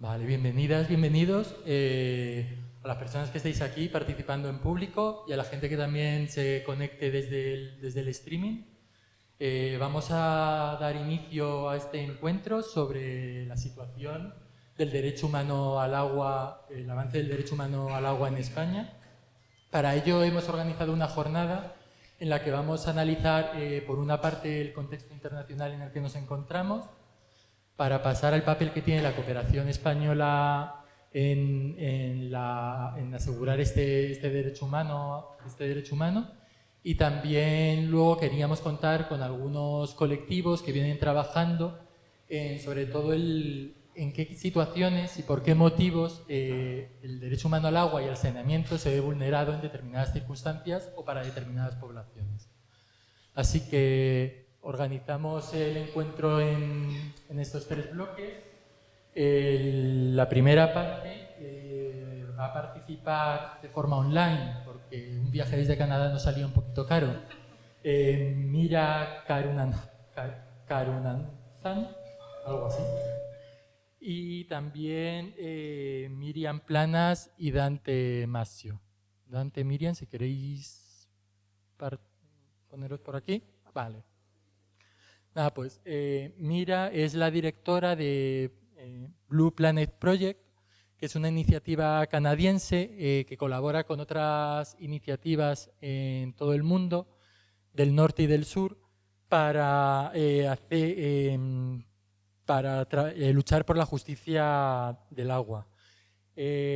Vale, bienvenidas, bienvenidos a las personas que estáis aquí participando en público y a la gente que también se conecte desde el streaming. Vamos a dar inicio a este encuentro sobre la situación del derecho humano al agua, el avance del derecho humano al agua en España. Para ello hemos organizado una jornada en la que vamos a analizar, por una parte, el contexto internacional en el que nos encontramos, para pasar al papel que tiene la cooperación española en asegurar este derecho humano, y también luego queríamos contar con algunos colectivos que vienen trabajando sobre todo en qué situaciones y por qué motivos el derecho humano al agua y al saneamiento se ve vulnerado en determinadas circunstancias o para determinadas poblaciones. Así que organizamos el encuentro en estos tres bloques. La primera parte va a participar de forma online, porque un viaje desde Canadá nos salía un poquito caro. Mira Karunanzan, algo así. Y también Miriam Planas y Dante Masio. Dante, Miriam, si queréis poneros por aquí. Vale. Nada, pues Mira es la directora de Blue Planet Project, que es una iniciativa canadiense que colabora con otras iniciativas en todo el mundo, del norte y del sur, para, luchar por la justicia del agua.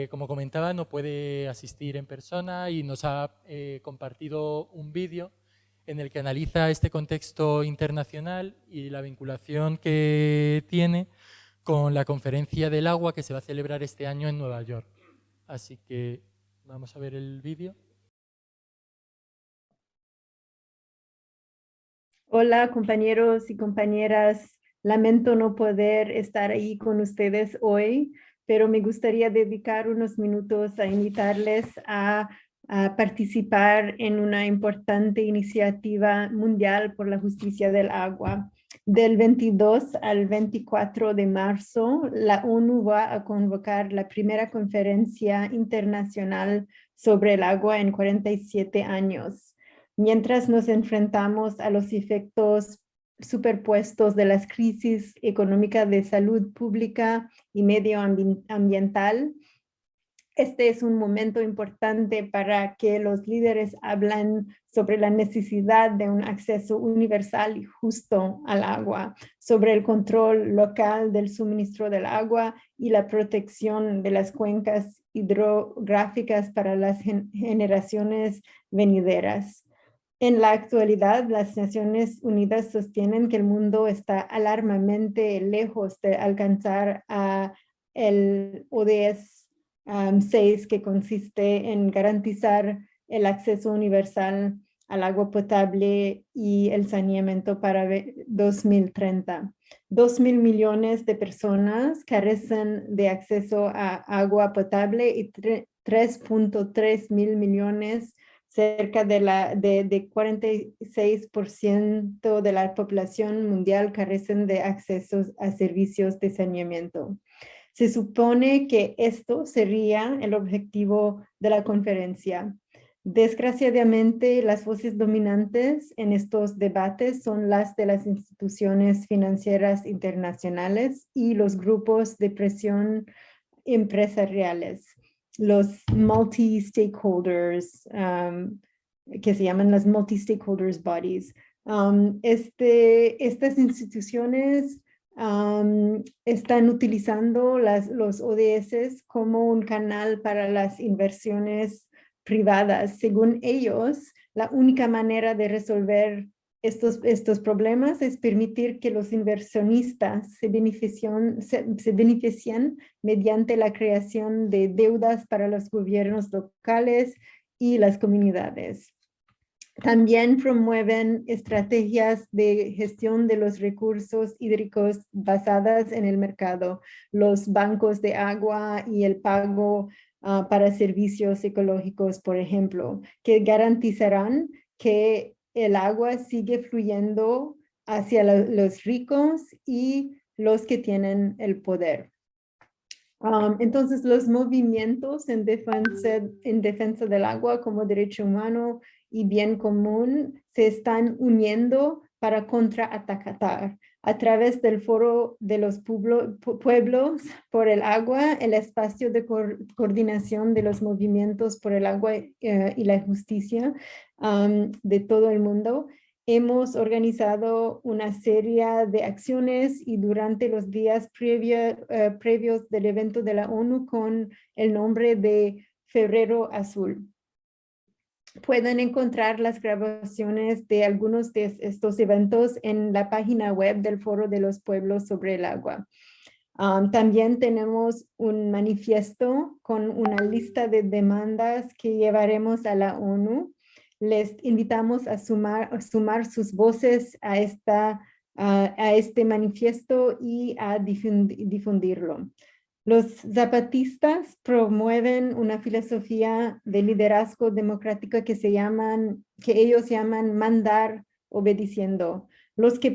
Como comentaba, no puede asistir en persona y nos ha compartido un vídeo en el que analiza este contexto internacional y la vinculación que tiene con la Conferencia del Agua que se va a celebrar este año en Nueva York. Así que vamos a ver el vídeo. Hola compañeros y compañeras, lamento no poder estar ahí con ustedes hoy, pero me gustaría dedicar unos minutos a invitarles a participar en una importante iniciativa mundial por la justicia del agua. Del 22 al 24 de marzo, la ONU va a convocar la primera conferencia internacional sobre el agua en 47 años. Mientras nos enfrentamos a los efectos superpuestos de las crisis económicas de salud pública y medioambiental, este es un momento importante para que los líderes hablen sobre la necesidad de un acceso universal y justo al agua, sobre el control local del suministro del agua y la protección de las cuencas hidrográficas para las generaciones venideras. En la actualidad, las Naciones Unidas sostienen que el mundo está alarmantemente lejos de alcanzar el ODS 6, que consiste en garantizar el acceso universal al agua potable y el saneamiento para 2030. 2.000 millones de personas carecen de acceso a agua potable y 3.3 mil millones, cerca de 46% de la población mundial, carecen de acceso a servicios de saneamiento. Se supone que esto sería el objetivo de la conferencia. Desgraciadamente, las voces dominantes en estos debates son las de las instituciones financieras internacionales y los grupos de presión empresariales, los multi-stakeholders, que se llaman las multi-stakeholders bodies. Estas instituciones están utilizando los ODS como un canal para las inversiones privadas. Según ellos, la única manera de resolver estos problemas es permitir que los inversionistas se beneficien mediante la creación de deudas para los gobiernos locales y las comunidades. También promueven estrategias de gestión de los recursos hídricos basadas en el mercado, los bancos de agua y el pago para servicios ecológicos, por ejemplo, que garantizarán que el agua sigue fluyendo hacia los ricos y los que tienen el poder. Entonces, los movimientos en defensa del agua como derecho humano y bien común se están uniendo para contraatacar a través del Foro de los Pueblos por el Agua, el espacio de coordinación de los movimientos por el agua y la justicia de todo el mundo. Hemos organizado una serie de acciones y durante los días previos del evento de la ONU con el nombre de Febrero Azul. Pueden encontrar las grabaciones de algunos de estos eventos en la página web del Foro de los Pueblos sobre el Agua. También tenemos un manifiesto con una lista de demandas que llevaremos a la ONU. Les invitamos a sumar sus voces a este manifiesto y a difundirlo. Los zapatistas promueven una filosofía de liderazgo democrático que ellos llaman mandar obedeciendo. Los que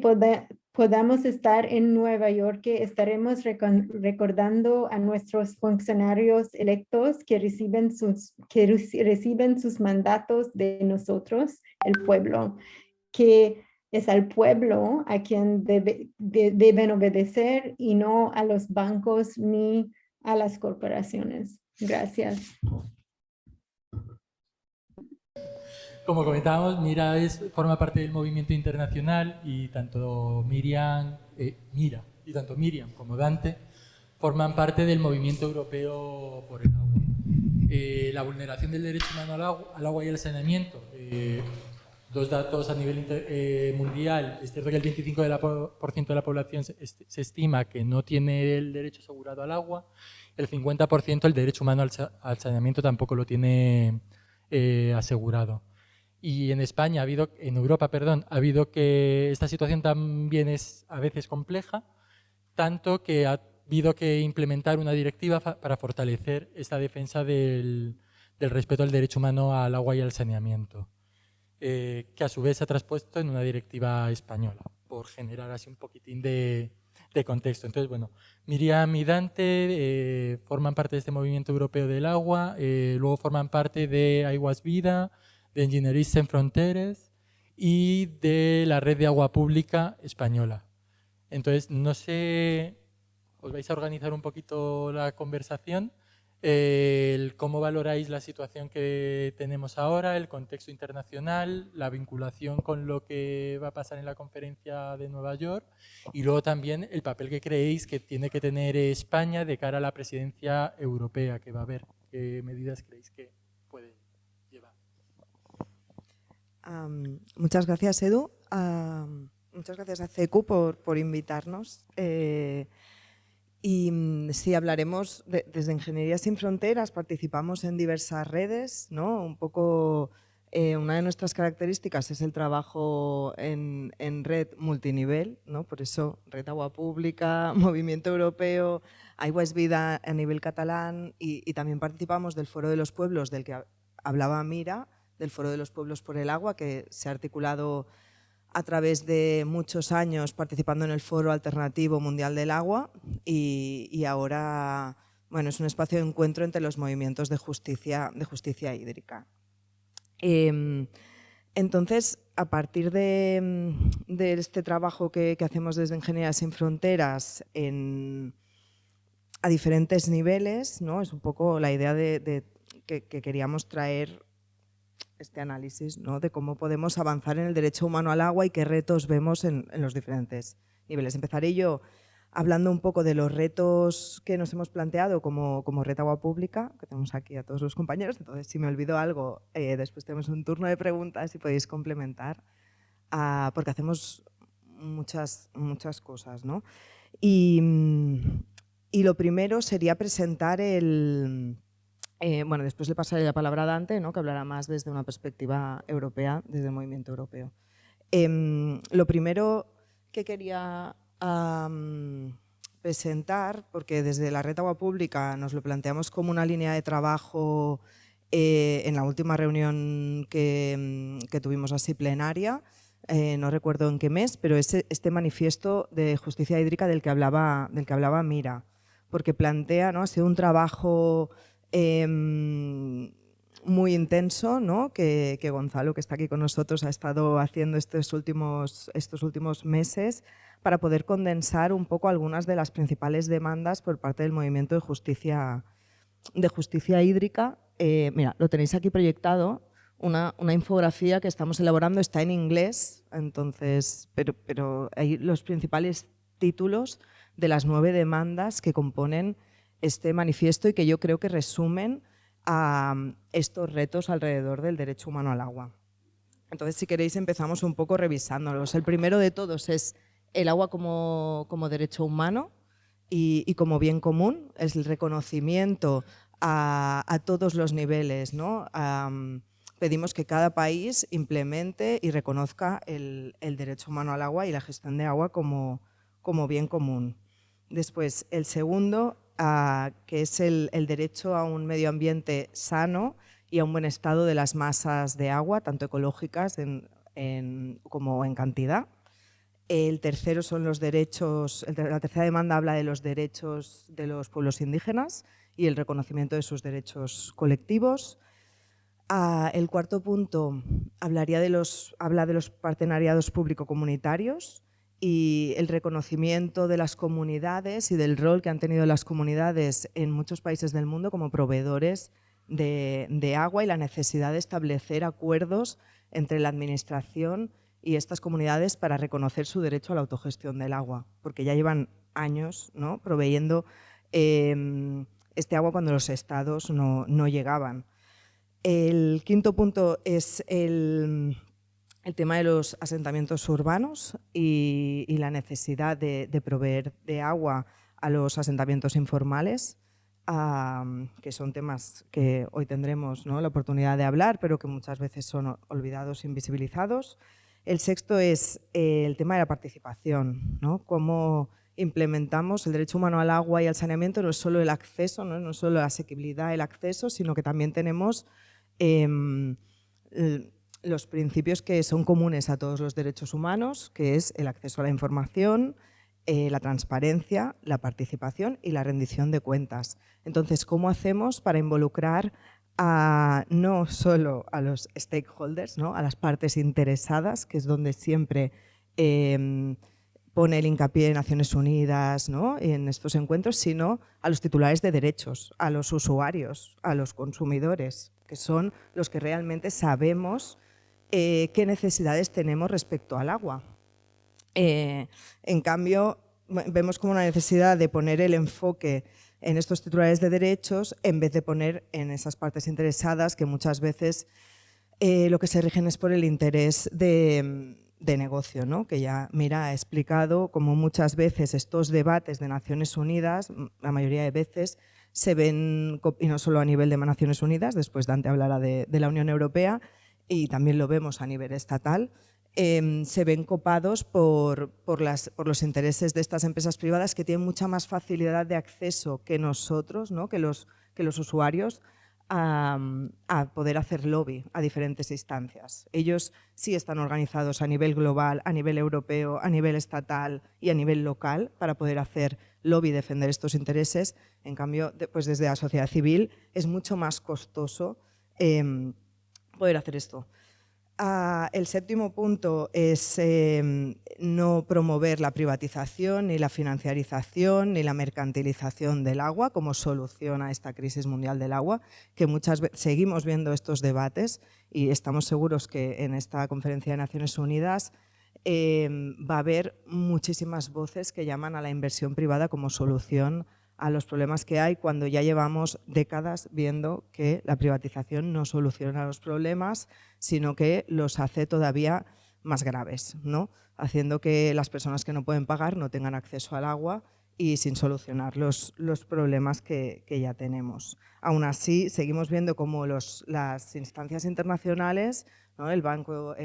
podamos estar en Nueva York, estaremos recordando a nuestros funcionarios electos que reciben sus mandatos de nosotros, el pueblo, que es al pueblo a quien deben obedecer y no a los bancos ni a las corporaciones. Gracias. Como comentábamos, Mira forma parte del movimiento internacional y tanto Mira y tanto Miriam como Dante forman parte del movimiento europeo por el agua. La vulneración del derecho humano al agua y al saneamiento. Dos datos a nivel mundial. Es cierto que el 25% de la población se estima que no tiene el derecho asegurado al agua. El 50% el derecho humano al saneamiento tampoco lo tiene asegurado. Y en España en Europa, ha habido que esta situación también es a veces compleja, tanto que ha habido que implementar una directiva para fortalecer esta defensa del respeto al derecho humano al agua y al saneamiento, que a su vez se ha traspuesto en una directiva española, por generar así un poquitín de contexto. Entonces, bueno, Miriam y Dante forman parte de este movimiento europeo del agua, luego forman parte de Aigües Vida, de Enginyeria Sen Fronteres y de la Red de Agua Pública Española. Entonces, no sé, os vais a organizar un poquito la conversación, cómo valoráis la situación que tenemos ahora, el contexto internacional, la vinculación con lo que va a pasar en la conferencia de Nueva York y luego también el papel que creéis que tiene que tener España de cara a la presidencia europea que va a haber. ¿Qué medidas creéis que puede llevar? Muchas gracias, Edu. Muchas gracias a CECU por invitarnos. Sí, hablaremos desde Ingeniería Sin Fronteras, participamos en diversas redes, ¿no? Un poco, una de nuestras características es el trabajo en red multinivel, ¿no? Por eso Red Agua Pública, Movimiento Europeo, Aigües Vida a nivel catalán y también participamos del Foro de los Pueblos del que hablaba Mira, del Foro de los Pueblos por el Agua, que se ha articulado a través de muchos años participando en el Foro Alternativo Mundial del Agua y ahora, bueno, es un espacio de encuentro entre los movimientos de justicia hídrica. Entonces, a partir de este trabajo que hacemos desde Ingeniería Sin Fronteras a diferentes niveles, ¿no? Es un poco la idea que queríamos traer este análisis, ¿no? De cómo podemos avanzar en el derecho humano al agua y qué retos vemos en los diferentes niveles. Empezaré yo hablando un poco de los retos que nos hemos planteado como Red Agua Pública, que tenemos aquí a todos los compañeros, entonces si me olvido algo, después tenemos un turno de preguntas y podéis complementar, porque hacemos muchas cosas, ¿no? Y lo primero sería presentar bueno, después le pasaré la palabra a Dante, ¿no? Que hablará más desde una perspectiva europea, desde el movimiento europeo. Lo primero que quería presentar, porque desde la Red Agua Pública nos lo planteamos como una línea de trabajo en la última reunión que tuvimos así plenaria, no recuerdo en qué mes, pero es este manifiesto de justicia hídrica del que hablaba Mira. porque plantea, ¿no? Ha sido un trabajo muy intenso, ¿no? que Gonzalo, que está aquí con nosotros, ha estado haciendo estos últimos meses para poder condensar un poco algunas de las principales demandas por parte del movimiento de justicia hídrica. Mira, lo tenéis aquí proyectado, una infografía que estamos elaborando, está en inglés, entonces, pero hay los principales títulos de las 9 demandas que componen este manifiesto y que yo creo que resumen a estos retos alrededor del derecho humano al agua. Entonces, si queréis, empezamos un poco revisándolos. El primero de todos es el agua como derecho humano y como bien común, es el reconocimiento a todos los niveles, ¿no? Pedimos que cada país implemente y reconozca el derecho humano al agua y la gestión de agua como bien común. Después, el segundo, que es el derecho a un medio ambiente sano y a un buen estado de las masas de agua, tanto ecológicas como en cantidad. El tercero son los derechos, la tercera demanda habla de los derechos de los pueblos indígenas y el reconocimiento de sus derechos colectivos. El cuarto punto habla de los partenariados público-comunitarios y el reconocimiento de las comunidades y del rol que han tenido las comunidades en muchos países del mundo como proveedores de agua y la necesidad de establecer acuerdos entre la administración y estas comunidades para reconocer su derecho a la autogestión del agua, porque ya llevan años, ¿no?, proveyendo este agua cuando los estados no llegaban. El quinto punto es el tema de los asentamientos urbanos y la necesidad de proveer de agua a los asentamientos informales, que son temas que hoy tendremos, ¿no?, la oportunidad de hablar, pero que muchas veces son olvidados, invisibilizados. El sexto es el tema de la participación, ¿no? Cómo implementamos el derecho humano al agua y al saneamiento. No es solo el acceso, no es solo la asequibilidad, el acceso, sino que también tenemos los principios que son comunes a todos los derechos humanos, que es el acceso a la información, la transparencia, la participación y la rendición de cuentas. Entonces, ¿cómo hacemos para involucrar no solo a los stakeholders, ¿no?, a las partes interesadas, que es donde siempre pone el hincapié de Naciones Unidas, ¿no?, en estos encuentros, sino a los titulares de derechos, a los usuarios, a los consumidores, que son los que realmente sabemos qué necesidades tenemos respecto al agua. En cambio, vemos como una necesidad de poner el enfoque en estos titulares de derechos en vez de poner en esas partes interesadas que muchas veces lo que se rigen es por el interés de negocio, ¿no?, que ya Mira ha explicado como muchas veces estos debates de Naciones Unidas, la mayoría de veces, se ven, y no solo a nivel de Naciones Unidas, después Dante hablará de la Unión Europea, y también lo vemos a nivel estatal, se ven copados por los intereses de estas empresas privadas que tienen mucha más facilidad de acceso que nosotros, ¿no?, que los usuarios, a poder hacer lobby a diferentes instancias. Ellos sí están organizados a nivel global, a nivel europeo, a nivel estatal y a nivel local para poder hacer lobby y defender estos intereses. En cambio, pues desde la sociedad civil es mucho más costoso poder hacer esto. El séptimo punto es no promover la privatización, ni la financiarización, ni la mercantilización del agua como solución a esta crisis mundial del agua, que muchas veces seguimos viendo estos debates y estamos seguros que en esta conferencia de Naciones Unidas va a haber muchísimas voces que llaman a la inversión privada como solución a los problemas que hay, cuando ya llevamos décadas viendo que la privatización no soluciona los problemas, sino que los hace todavía más graves, ¿no?, haciendo que las personas que no pueden pagar no tengan acceso al agua y sin solucionar los problemas que ya tenemos. Aún así, seguimos viendo cómo las instancias internacionales, ¿no?, el Banco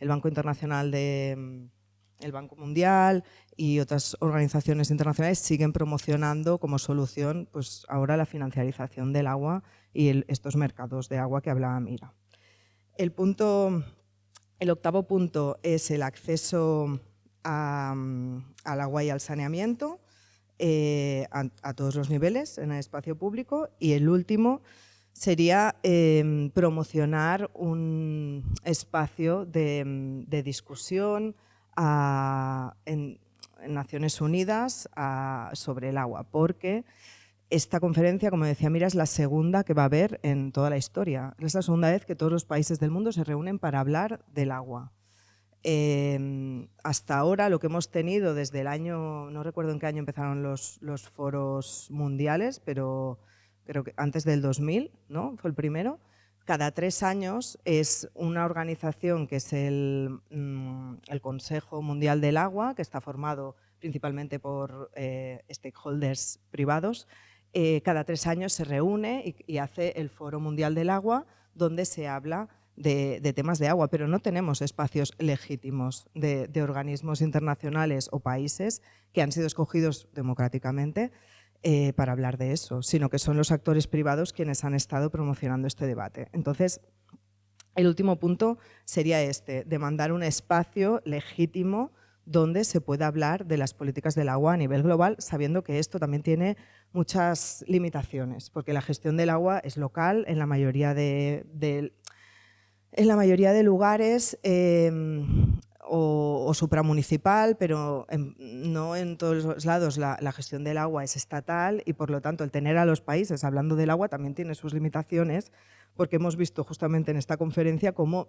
Internacional el Banco Mundial y otras organizaciones internacionales siguen promocionando como solución, pues ahora, la financiarización del agua y estos mercados de agua que hablaba Mira. El octavo punto es el acceso al agua y al saneamiento. a todos los niveles en el espacio público. Y el último sería promocionar un espacio de discusión en Naciones Unidas sobre el agua, porque esta conferencia, como decía Mira, es la segunda que va a haber en toda la historia. Es la segunda vez que todos los países del mundo se reúnen para hablar del agua. Hasta ahora lo que hemos tenido desde el año, no recuerdo en qué año empezaron los foros mundiales, pero creo que antes del 2000, ¿no? Fue el primero. Cada 3 años es una organización que es el Consejo Mundial del Agua, que está formado principalmente por stakeholders privados. Cada 3 años se reúne y hace el Foro Mundial del Agua, donde se habla de temas de agua, pero no tenemos espacios legítimos de organismos internacionales o países que han sido escogidos democráticamente para hablar de eso, sino que son los actores privados quienes han estado promocionando este debate. Entonces, el último punto sería demandar un espacio legítimo donde se pueda hablar de las políticas del agua a nivel global, sabiendo que esto también tiene muchas limitaciones, porque la gestión del agua es local en la mayoría de lugares o supramunicipal, pero no en todos los lados la gestión del agua es estatal y, por lo tanto, el tener a los países hablando del agua también tiene sus limitaciones, porque hemos visto justamente en esta conferencia cómo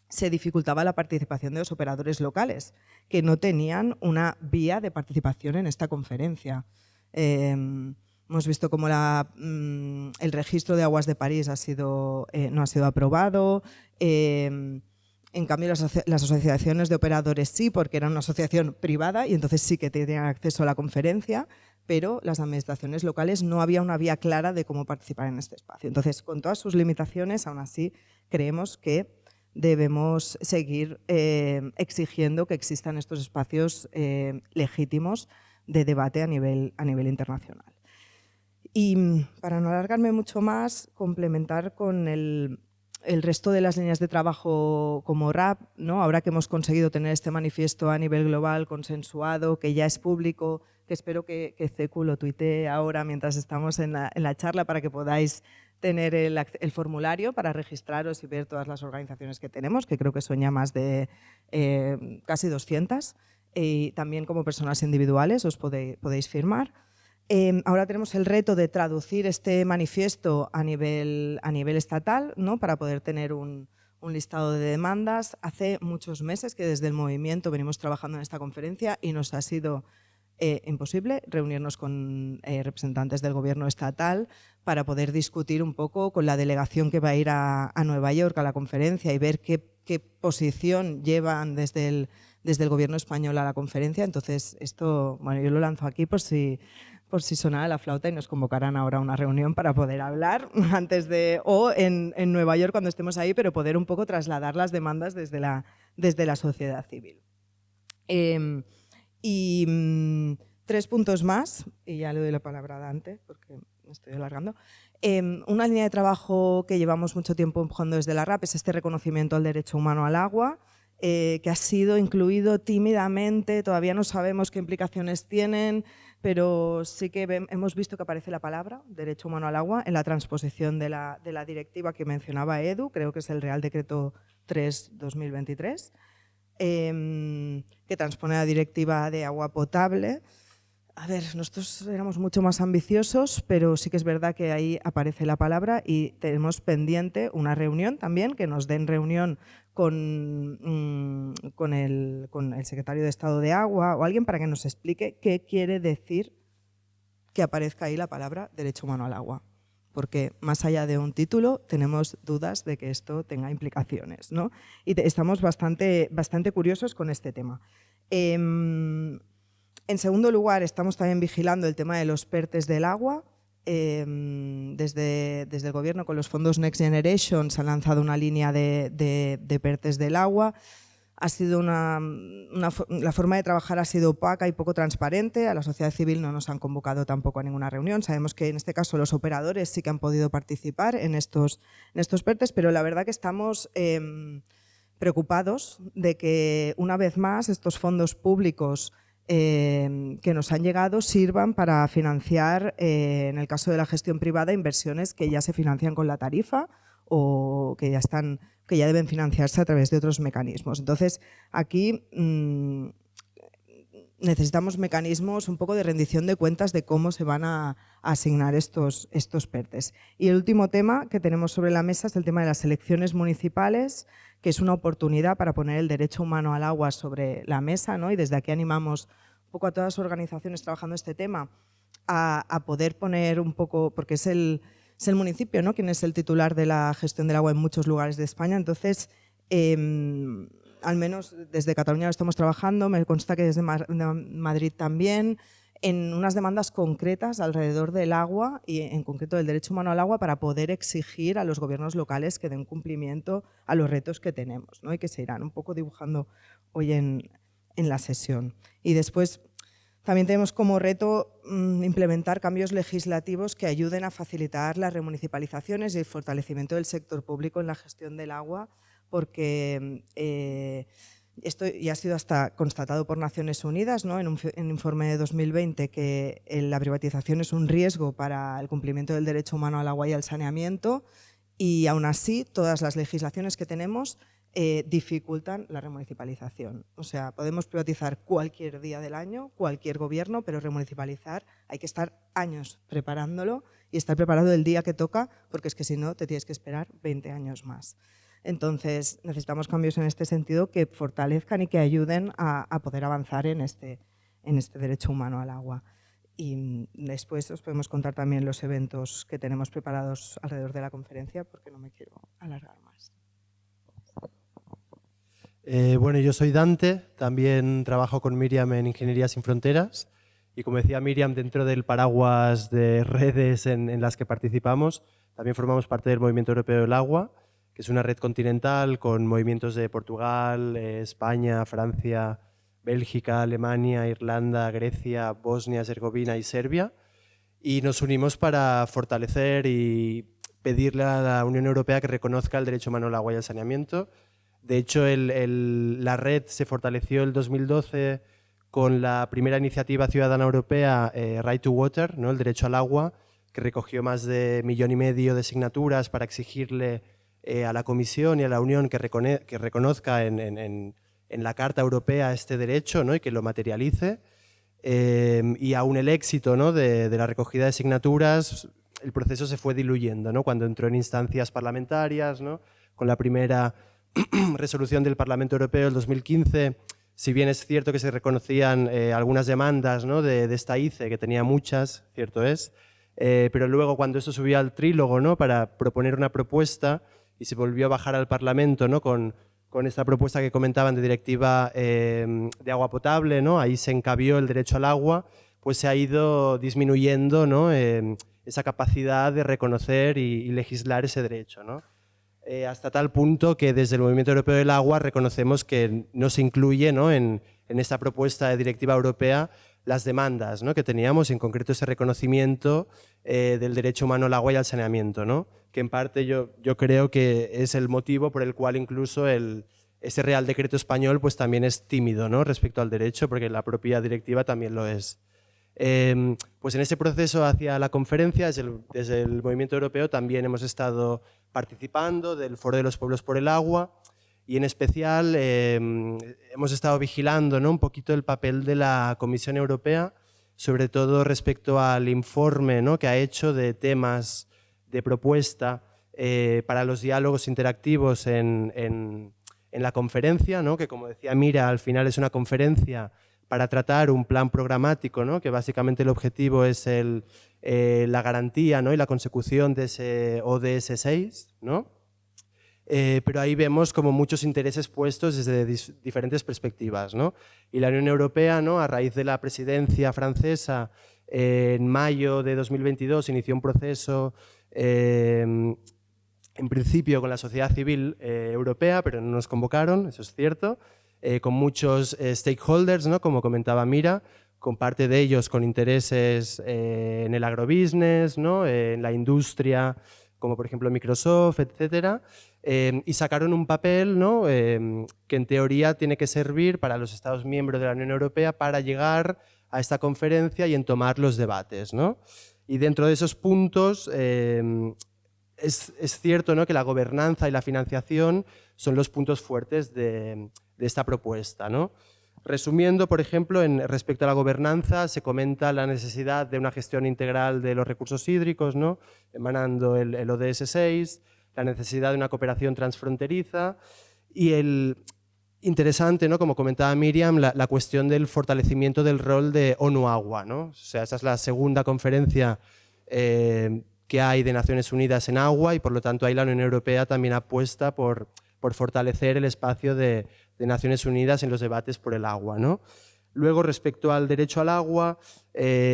se dificultaba la participación de los operadores locales, que no tenían una vía de participación en esta conferencia. Hemos visto cómo el registro de aguas de París no ha sido aprobado. En cambio, las asociaciones de operadores sí, porque era una asociación privada y entonces sí que tenían acceso a la conferencia, pero las administraciones locales no había una vía clara de cómo participar en este espacio. Entonces, con todas sus limitaciones, aún así creemos que debemos seguir exigiendo que existan estos espacios legítimos de debate a nivel internacional. Y para no alargarme mucho más, complementar con el resto de las líneas de trabajo como RAP, ¿no? Ahora que hemos conseguido tener este manifiesto a nivel global consensuado, que ya es público, que espero que CECU lo tuitee ahora mientras estamos en la charla para que podáis tener el formulario para registraros y ver todas las organizaciones que tenemos, que creo que son ya más de casi 200, y también como personas individuales os podéis firmar. Ahora tenemos el reto de traducir este manifiesto a nivel estatal, ¿no? Para poder tener un listado de demandas. Hace muchos meses que desde el movimiento venimos trabajando en esta conferencia y nos ha sido imposible reunirnos con representantes del gobierno estatal para poder discutir un poco con la delegación que va a ir a Nueva York a la conferencia y ver qué posición llevan desde el gobierno español a la conferencia. Entonces, esto, bueno, yo lo lanzo aquí por si sonara la flauta y nos convocarán ahora a una reunión para poder hablar o en Nueva York cuando estemos ahí, pero poder un poco trasladar las demandas desde la sociedad civil. Y 3 puntos más, y ya le doy la palabra a Dante porque me estoy alargando. Una línea de trabajo que llevamos mucho tiempo empujando desde la RAP es este reconocimiento al derecho humano al agua, que ha sido incluido tímidamente, todavía no sabemos qué implicaciones tienen, pero sí que hemos visto que aparece la palabra derecho humano al agua en la transposición de la directiva que mencionaba Edu, creo que es el Real Decreto 3/2023, que transpone la directiva de agua potable. A ver, nosotros éramos mucho más ambiciosos, pero sí que es verdad que ahí aparece la palabra y tenemos pendiente una reunión también, que nos den reunión con el secretario de Estado de Agua o alguien para que nos explique qué quiere decir que aparezca ahí la palabra derecho humano al agua. Porque más allá de un título tenemos dudas de que esto tenga implicaciones, ¿no? Y estamos bastante curiosos con este tema. En segundo lugar, estamos también vigilando el tema de los PERTEs del agua. Desde el Gobierno, con los fondos Next Generation, se ha lanzado una línea de PERTEs del agua. Ha sido la forma de trabajar ha sido opaca y poco transparente. A la sociedad civil no nos han convocado tampoco a ninguna reunión. Sabemos que en este caso los operadores sí que han podido participar en estos PERTEs, pero la verdad que estamos preocupados de que una vez más estos fondos públicos que nos han llegado sirvan para financiar, en el caso de la gestión privada, inversiones que ya se financian con la tarifa o que ya deben financiarse a través de otros mecanismos. Entonces, aquí necesitamos mecanismos un poco de rendición de cuentas de cómo se van a asignar estos PERTEs. Y el último tema que tenemos sobre la mesa es el tema de las elecciones municipales, que es una oportunidad para poner el derecho humano al agua sobre la mesa, ¿no? Y desde aquí animamos un poco a todas las organizaciones trabajando este tema a poder poner un poco, porque es el municipio, ¿no?, quien es el titular de la gestión del agua en muchos lugares de España. Entonces, al menos desde Cataluña lo estamos trabajando, me consta que desde Madrid también, en unas demandas concretas alrededor del agua y en concreto del derecho humano al agua, para poder exigir a los gobiernos locales que den cumplimiento a los retos que tenemos, ¿no?, y que se irán un poco dibujando hoy en la sesión. Y después también tenemos como reto implementar cambios legislativos que ayuden a facilitar las remunicipalizaciones y el fortalecimiento del sector público en la gestión del agua, porque esto ya ha sido hasta constatado por Naciones Unidas, ¿no?, en un informe de 2020, que la privatización es un riesgo para el cumplimiento del derecho humano al agua y al saneamiento, y aún así todas las legislaciones que tenemos dificultan la remunicipalización. O sea, podemos privatizar cualquier día del año, cualquier gobierno, pero remunicipalizar hay que estar años preparándolo y estar preparado el día que toca, porque es que si no te tienes que esperar 20 años más. Entonces, necesitamos cambios en este sentido que fortalezcan y que ayuden a poder avanzar en este derecho humano al agua. Y después os podemos contar también los eventos que tenemos preparados alrededor de la conferencia, porque no me quiero alargar más. Bueno, yo soy Dante, también trabajo con Miriam en Ingeniería Sin Fronteras y, como decía Miriam, dentro del paraguas de redes en las que participamos, también formamos parte del Movimiento Europeo del Agua, que es una red continental con movimientos de Portugal, España, Francia, Bélgica, Alemania, Irlanda, Grecia, Bosnia, Herzegovina y Serbia, y nos unimos para fortalecer y pedirle a la Unión Europea que reconozca el derecho humano al agua y al saneamiento. De hecho, la red se fortaleció el 2012 con la primera iniciativa ciudadana europea, Right to Water, ¿no?, el derecho al agua, que recogió más de 1,5 millones de signaturas para exigirle a la Comisión y a la Unión que reconozca en la Carta Europea este derecho, ¿no?, y que lo materialice. Y aún el éxito, ¿no?, de la recogida de signaturas, el proceso se fue diluyendo, ¿no?, cuando entró en instancias parlamentarias, ¿no?, con la primera resolución del Parlamento Europeo del 2015, si bien es cierto que se reconocían algunas demandas, ¿no?, de esta ICE, que tenía muchas, cierto es, pero luego cuando eso subió al trílogo, ¿no?, para proponer una propuesta y se volvió a bajar al Parlamento, ¿no?, con esta propuesta que comentaban de directiva de agua potable, ¿no?, ahí se encabió el derecho al agua, pues se ha ido disminuyendo, ¿no?, esa capacidad de reconocer y legislar ese derecho, ¿no? Hasta tal punto que desde el Movimiento Europeo del Agua reconocemos que no se incluye, ¿no?, en esta propuesta de directiva europea las demandas, ¿no?, que teníamos, en concreto ese reconocimiento del derecho humano al agua y al saneamiento, ¿no?, que en parte yo creo que es el motivo por el cual incluso ese Real Decreto español pues también es tímido, ¿no?, respecto al derecho, porque la propia directiva también lo es. Pues en ese proceso hacia la conferencia, desde el Movimiento Europeo también hemos estado participando del Foro de los Pueblos por el Agua y en especial hemos estado vigilando, ¿no?, un poquito el papel de la Comisión Europea, sobre todo respecto al informe, ¿no?, que ha hecho de temas de propuesta para los diálogos interactivos en la conferencia, ¿no?, que, como decía Mira, al final es una conferencia para tratar un plan programático, ¿no?, que básicamente el objetivo es la garantía, ¿no?, y la consecución de ese ODS 6, ¿no? Pero ahí vemos como muchos intereses puestos desde diferentes perspectivas, ¿no? Y la Unión Europea, ¿no?, a raíz de la presidencia francesa, en mayo de 2022 inició un proceso, en principio con la sociedad civil europea, pero no nos convocaron, eso es cierto, con muchos stakeholders, ¿no?, como comentaba Mira, con parte de ellos con intereses en el agrobusiness, ¿no?, en la industria como por ejemplo Microsoft, etcétera, y sacaron un papel, ¿no? Que en teoría tiene que servir para los Estados miembros de la Unión Europea para llegar a esta conferencia y entomar los debates, ¿no? Y dentro de esos puntos es cierto, ¿no?, que la gobernanza y la financiación son los puntos fuertes de esta propuesta, ¿no? Resumiendo, por ejemplo, respecto a la gobernanza, se comenta la necesidad de una gestión integral de los recursos hídricos, ¿no?, emanando el ODS 6, la necesidad de una cooperación transfronteriza y interesante, ¿no?, como comentaba Miriam, la cuestión del fortalecimiento del rol de ONU Agua, ¿no? O sea, esa es la segunda conferencia que hay de Naciones Unidas en agua y por lo tanto ahí la Unión Europea también apuesta por fortalecer el espacio de Naciones Unidas en los debates por el agua, ¿no? Luego, respecto al derecho al agua,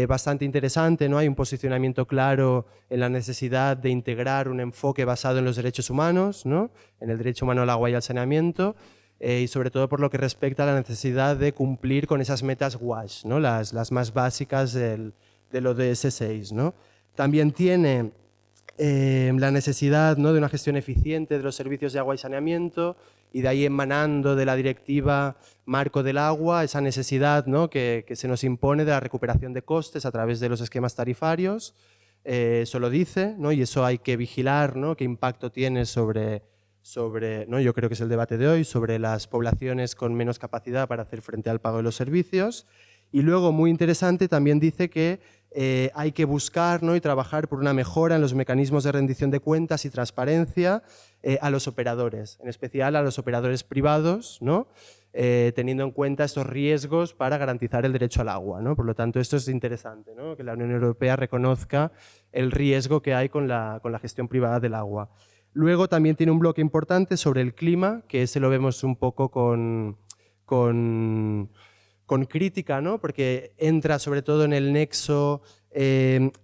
bastante interesante, ¿no? Hay un posicionamiento claro en la necesidad de integrar un enfoque basado en los derechos humanos, ¿no?, en el derecho humano al agua y al saneamiento, y sobre todo por lo que respecta a la necesidad de cumplir con esas metas WASH, ¿no?, las más básicas del ODS 6, ¿no? También tiene la necesidad, ¿no?, de una gestión eficiente de los servicios de agua y saneamiento y de ahí emanando de la directiva marco del agua esa necesidad, ¿no?, que se nos impone de la recuperación de costes a través de los esquemas tarifarios. Eso lo dice, ¿no?, y eso hay que vigilar, ¿no?, qué impacto tiene sobre, ¿no?, yo creo que es el debate de hoy, sobre las poblaciones con menos capacidad para hacer frente al pago de los servicios. Y luego, muy interesante, también dice que hay que buscar, ¿no?, y trabajar por una mejora en los mecanismos de rendición de cuentas y transparencia a los operadores, en especial a los operadores privados, ¿no?, teniendo en cuenta estos riesgos para garantizar el derecho al agua, ¿no? Por lo tanto, esto es interesante, ¿no?, que la Unión Europea reconozca el riesgo que hay con la gestión privada del agua. Luego también tiene un bloque importante sobre el clima, que ese lo vemos un poco con crítica, ¿no?, porque entra sobre todo en el nexo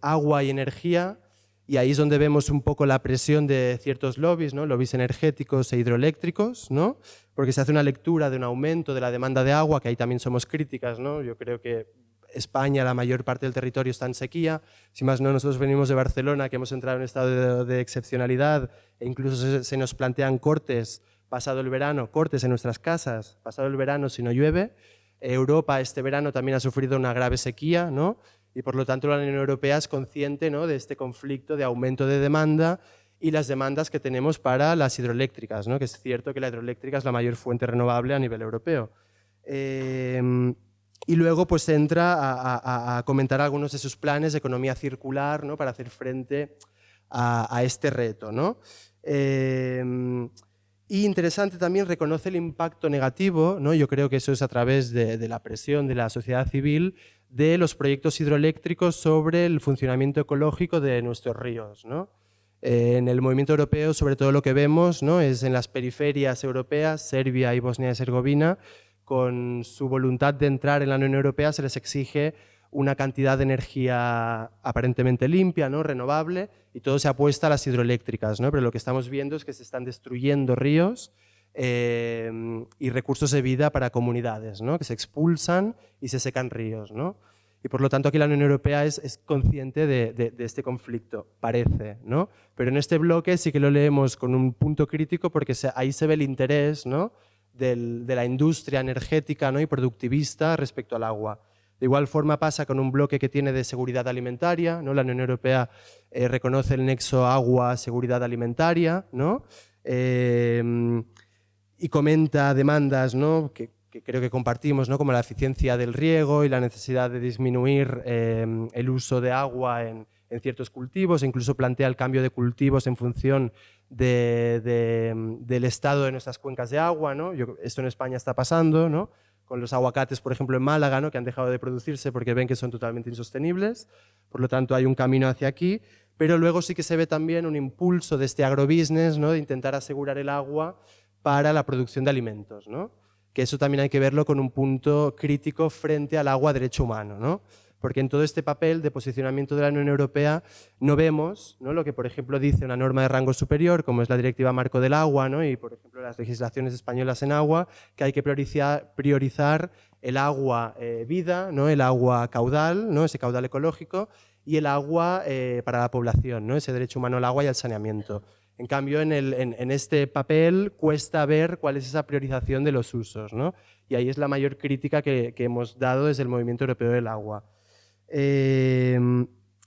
agua y energía, y ahí es donde vemos un poco la presión de ciertos lobbies, ¿no?, lobbies energéticos e hidroeléctricos, ¿no?, porque se hace una lectura de un aumento de la demanda de agua, que ahí también somos críticas, ¿no? Yo creo que España, la mayor parte del territorio está en sequía. Si más no, nosotros venimos de Barcelona, que hemos entrado en un estado de excepcionalidad e incluso se nos plantean cortes pasado el verano, cortes en nuestras casas, pasado el verano si no llueve. Europa este verano también ha sufrido una grave sequía, ¿no?, y por lo tanto la Unión Europea es consciente, ¿no?, de este conflicto de aumento de demanda y las demandas que tenemos para las hidroeléctricas, ¿no?, que es cierto que la hidroeléctrica es la mayor fuente renovable a nivel europeo. Y luego pues entra a comentar algunos de sus planes de economía circular, ¿no?, para hacer frente a este reto, ¿no? Y interesante también, reconoce el impacto negativo, ¿no?, yo creo que eso es a través de la presión de la sociedad civil, de los proyectos hidroeléctricos sobre el funcionamiento ecológico de nuestros ríos, ¿no? En el movimiento europeo, sobre todo lo que vemos, ¿no?, es en las periferias europeas, Serbia y Bosnia y Herzegovina, con su voluntad de entrar en la Unión Europea se les exige una cantidad de energía aparentemente limpia, ¿no?, renovable, y todo se apuesta a las hidroeléctricas, ¿no? Pero lo que estamos viendo es que se están destruyendo ríos y recursos de vida para comunidades, ¿no?, que se expulsan y se secan ríos, ¿no? Y por lo tanto aquí la Unión Europea es consciente de este conflicto, parece, ¿no? Pero en este bloque sí que lo leemos con un punto crítico porque ahí se ve el interés, ¿no?, de la industria energética, ¿no?, y productivista respecto al agua. De igual forma pasa con un bloque que tiene de seguridad alimentaria, ¿no? La Unión Europea reconoce el nexo agua-seguridad alimentaria, ¿no? Y comenta demandas, ¿no?, que creo que compartimos, ¿no?, como la eficiencia del riego y la necesidad de disminuir el uso de agua en ciertos cultivos, e incluso plantea el cambio de cultivos en función del estado de nuestras cuencas de agua, ¿no? Esto en España está pasando, ¿no?, con los aguacates, por ejemplo, en Málaga, ¿no?, que han dejado de producirse porque ven que son totalmente insostenibles. Por lo tanto, hay un camino hacia aquí. Pero luego sí que se ve también un impulso de este agrobusiness, ¿no?, de intentar asegurar el agua para la producción de alimentos, ¿no? Que eso también hay que verlo con un punto crítico frente al agua derecho humano, ¿no? porque en todo este papel de posicionamiento de la Unión Europea no vemos, ¿no?, lo que, por ejemplo, dice una norma de rango superior, como es la Directiva Marco del Agua, ¿no?, y, por ejemplo, las legislaciones españolas en agua, que hay que priorizar el agua vida, ¿no?, el agua caudal, ¿no?, ese caudal ecológico, y el agua para la población, ¿no?, ese derecho humano al agua y al saneamiento. En cambio, en este papel cuesta ver cuál es esa priorización de los usos, ¿no? Y ahí es la mayor crítica que hemos dado desde el Movimiento Europeo del Agua.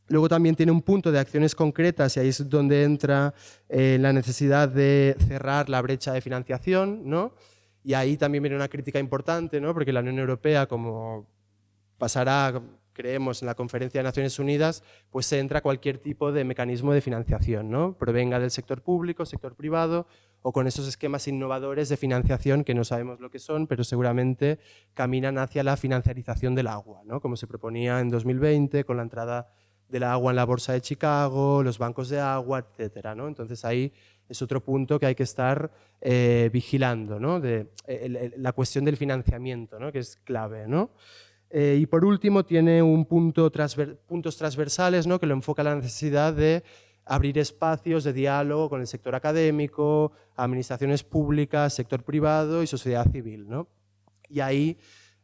Luego también tiene un punto de acciones concretas y ahí es donde entra la necesidad de cerrar la brecha de financiación, ¿no? Y ahí también viene una crítica importante, ¿no?, porque la Unión Europea, como pasará, creemos, en la Conferencia de Naciones Unidas, pues se entra cualquier tipo de mecanismo de financiación, ¿no?, provenga del sector público, sector privado, o con esos esquemas innovadores de financiación que no sabemos lo que son, pero seguramente caminan hacia la financiarización del agua, ¿no?, como se proponía en 2020 con la entrada del agua en la Bolsa de Chicago, los bancos de agua, etcétera, ¿no? Entonces ahí es otro punto que hay que estar vigilando, ¿no?, la cuestión del financiamiento, ¿no?, que es clave, ¿no? Y por último tiene puntos transversales, ¿no?, que lo enfoca a la necesidad de abrir espacios de diálogo con el sector académico, administraciones públicas, sector privado y sociedad civil, ¿no? Y ahí,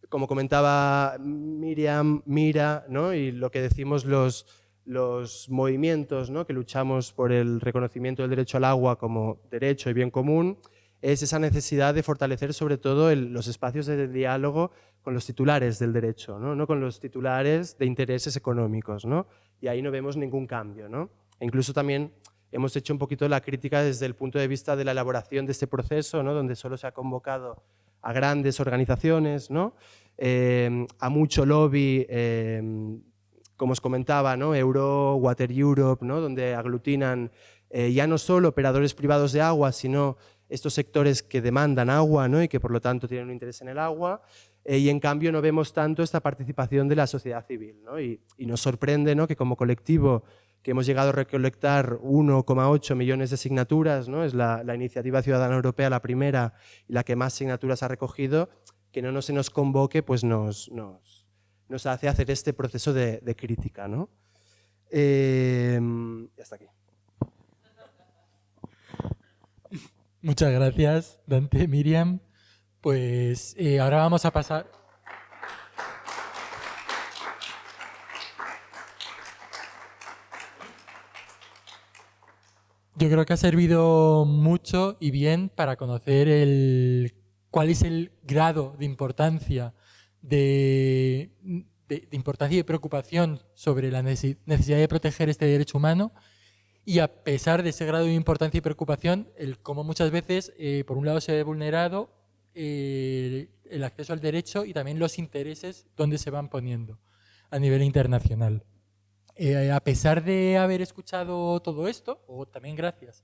como comentaba Miriam, Mira, ¿no?, y lo que decimos los movimientos, ¿no?, que luchamos por el reconocimiento del derecho al agua como derecho y bien común, es esa necesidad de fortalecer sobre todo los espacios de diálogo con los titulares del derecho, ¿no?, no con los titulares de intereses económicos, ¿no? Y ahí no vemos ningún cambio, ¿no? E incluso también hemos hecho un poquito la crítica desde el punto de vista de la elaboración de este proceso, ¿no?, donde solo se ha convocado a grandes organizaciones, ¿no?, a mucho lobby, como os comentaba, ¿no?, Water Europe, ¿no?, donde aglutinan ya no solo operadores privados de agua, sino estos sectores que demandan agua, ¿no?, y que por lo tanto tienen un interés en el agua, y en cambio no vemos tanto esta participación de la sociedad civil, ¿no? Y nos sorprende, ¿no?, que como colectivo que hemos llegado a recolectar 1,8 millones de signaturas, ¿no?, es la iniciativa ciudadana europea la primera y la que más signaturas ha recogido, que no se nos convoque, pues nos hace hacer este proceso de crítica, ¿no? Hasta aquí. Muchas gracias, Dante, Miriam. Pues ahora vamos a pasar... Yo creo que ha servido mucho y bien para conocer cuál es el grado de importancia de importancia y de preocupación sobre la necesidad de proteger este derecho humano. Y a pesar de ese grado de importancia y preocupación, cómo muchas veces, por un lado, se ve vulnerado el acceso al derecho y también los intereses donde se van poniendo a nivel internacional. A pesar de haber escuchado todo esto, o también gracias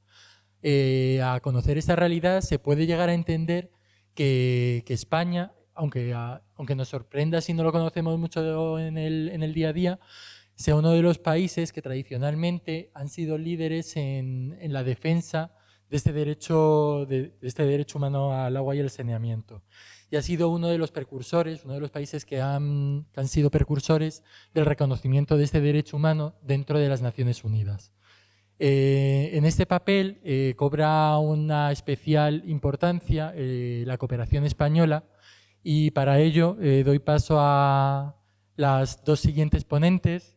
a conocer esta realidad, se puede llegar a entender que España, aunque nos sorprenda si no lo conocemos mucho en el día a día, sea uno de los países que tradicionalmente han sido líderes en la defensa de este derecho humano al agua y al saneamiento. Y ha sido uno de los precursores, uno de los países que han sido precursores del reconocimiento de este derecho humano dentro de las Naciones Unidas. En este papel cobra una especial importancia la cooperación española, y para ello doy paso a las dos siguientes ponentes,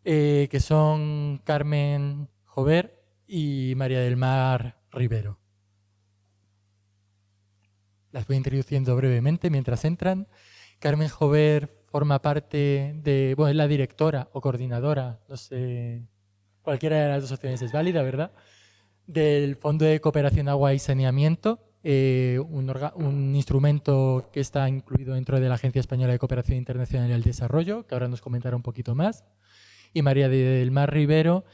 que son Carmen Jover y María del Mar Rivero. Las voy introduciendo brevemente mientras entran. Carmen Jover forma parte es la directora o coordinadora, no sé, cualquiera de las dos opciones es válida, ¿verdad?, del Fondo de Cooperación Agua y Saneamiento, un instrumento que está incluido dentro de la Agencia Española de Cooperación Internacional y al Desarrollo, que ahora nos comentará un poquito más. Y María del Mar Rivero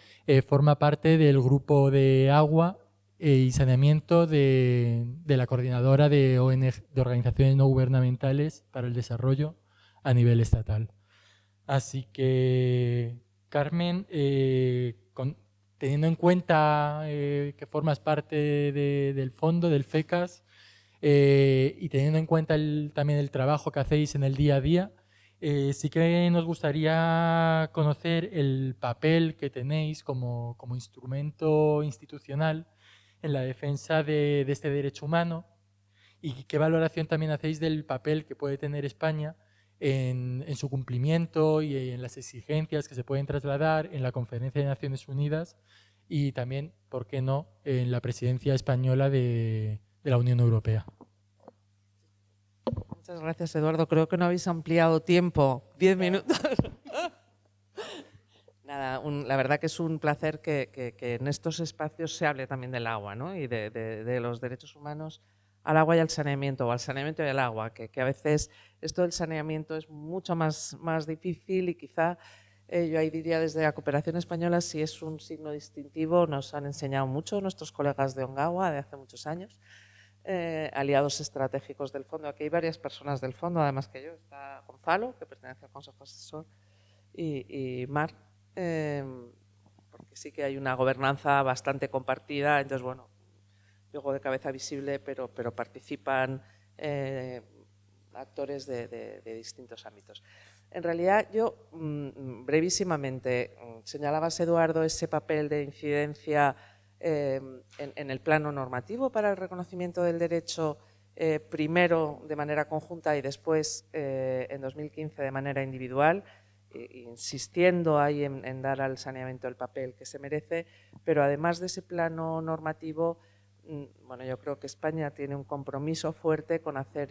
forma parte del Grupo de Agua y Saneamiento de la Coordinadora de ONG, de Organizaciones No Gubernamentales para el Desarrollo a nivel estatal. Así que, Carmen, teniendo en cuenta que formas parte del fondo, del FECAS, y teniendo en cuenta también el trabajo que hacéis en el día a día, Sí que nos gustaría conocer el papel que tenéis como instrumento institucional en la defensa de este derecho humano y qué valoración también hacéis del papel que puede tener España en su cumplimiento y en las exigencias que se pueden trasladar en la Conferencia de Naciones Unidas y también, ¿por qué no?, en la presidencia española de la Unión Europea. Muchas gracias, Eduardo. Creo que no habéis ampliado tiempo. 10 minutos. Nada, la verdad que es un placer que en estos espacios se hable también del agua, ¿no? Y de los derechos humanos al agua y al saneamiento, o al saneamiento y al agua, que a veces esto del saneamiento es mucho más difícil y quizá yo ahí diría desde la cooperación española si es un signo distintivo, nos han enseñado mucho nuestros colegas de Ongawa de hace muchos años, aliados estratégicos del fondo. Aquí hay varias personas del fondo, además que yo, está Gonzalo, que pertenece al Consejo Asesor, y Mar, porque sí que hay una gobernanza bastante compartida, entonces bueno, luego de cabeza visible, pero participan actores de distintos ámbitos. En realidad yo, brevísimamente, señalabas, Eduardo, ese papel de incidencia en el plano normativo para el reconocimiento del derecho, primero de manera conjunta y después en 2015 de manera individual, insistiendo ahí en dar al saneamiento el papel que se merece, pero además de ese plano normativo, bueno, yo creo que España tiene un compromiso fuerte con hacer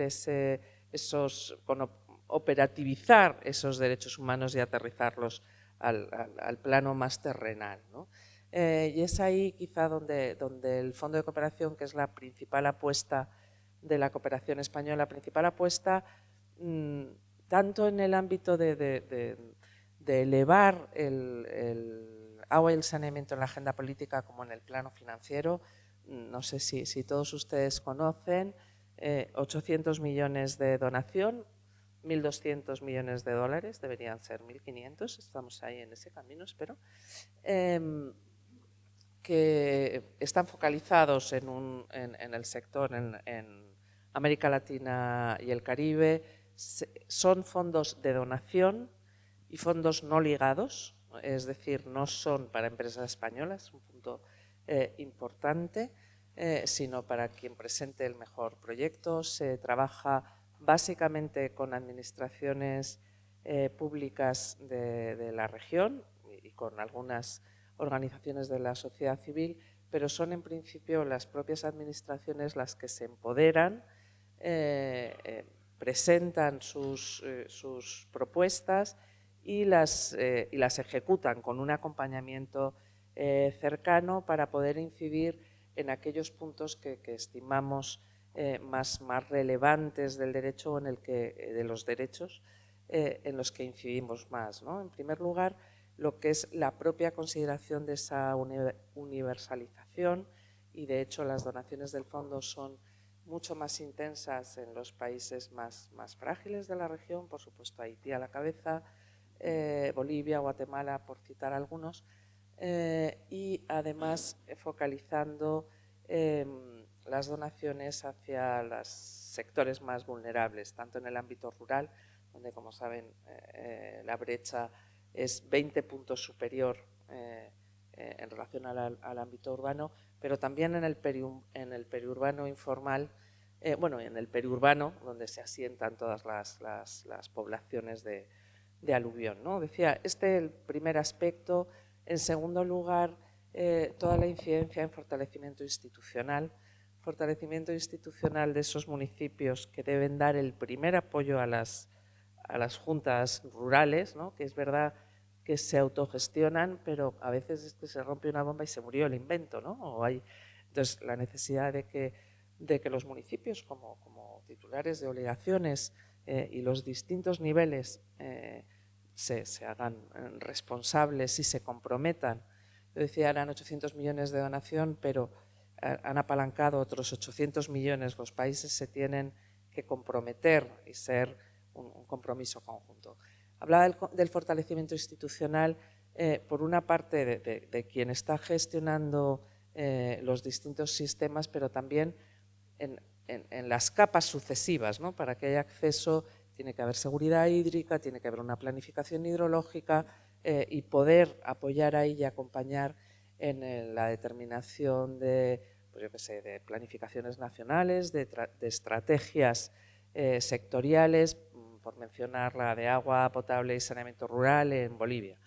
con operativizar esos derechos humanos y aterrizarlos al plano más terrenal, ¿no? Y es ahí quizá donde el Fondo de Cooperación, que es la principal apuesta de la cooperación española, la principal apuesta tanto en el ámbito de elevar el agua y el saneamiento en la agenda política como en el plano financiero. No sé si todos ustedes conocen, 800 millones de donación, 1.200 millones de dólares, deberían ser 1.500, estamos ahí en ese camino, espero, que están focalizados en el sector en América Latina y el Caribe. Son fondos de donación y fondos no ligados, es decir, no son para empresas españolas, un punto importante, sino para quien presente el mejor proyecto. Se trabaja básicamente con administraciones públicas de la región y con algunas organizaciones de la sociedad civil, pero son en principio las propias administraciones las que se empoderan, presentan sus propuestas y las ejecutan con un acompañamiento cercano para poder incidir en aquellos puntos que estimamos más relevantes del derecho o de los derechos en los que incidimos más, ¿no? En primer lugar, lo que es la propia consideración de esa universalización, y de hecho las donaciones del fondo son mucho más intensas en los países más frágiles de la región, por supuesto Haití a la cabeza, Bolivia, Guatemala, por citar algunos, y además focalizando las donaciones hacia los sectores más vulnerables, tanto en el ámbito rural, donde, como saben, la brecha es 20 puntos superior en relación al ámbito urbano, pero también en el periurbano informal, bueno, en el periurbano, donde se asientan todas las poblaciones de aluvión, ¿no? Decía, el primer aspecto. En segundo lugar, toda la incidencia en fortalecimiento institucional de esos municipios que deben dar el primer apoyo a las juntas rurales, ¿no? Que es verdad que se autogestionan, pero a veces es que se rompe una bomba y se murió el invento, ¿no? Entonces, la necesidad de que los municipios, como titulares de obligaciones y los distintos niveles se hagan responsables y se comprometan. Yo decía, eran 800 millones de donación, pero han apalancado otros 800 millones. Los países se tienen que comprometer y ser un compromiso conjunto. Hablaba del fortalecimiento institucional, por una parte de quien está gestionando los distintos sistemas, pero también en las capas sucesivas, ¿no? Para que haya acceso tiene que haber seguridad hídrica, tiene que haber una planificación hidrológica y poder apoyar ahí y acompañar en la determinación de, pues yo qué sé, de planificaciones nacionales, de estrategias sectoriales, por mencionar la de agua potable y saneamiento rural en Bolivia,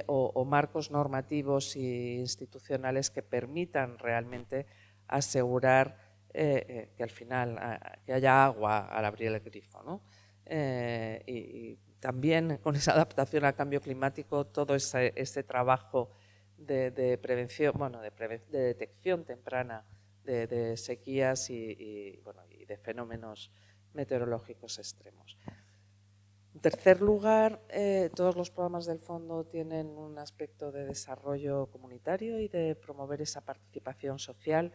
o marcos normativos e institucionales que permitan realmente asegurar que al final que haya agua al abrir el grifo, ¿no? Y también con esa adaptación al cambio climático, todo ese trabajo de prevención, bueno, de detección temprana de sequías y de fenómenos meteorológicos extremos. En tercer lugar, todos los programas del fondo tienen un aspecto de desarrollo comunitario y de promover esa participación social,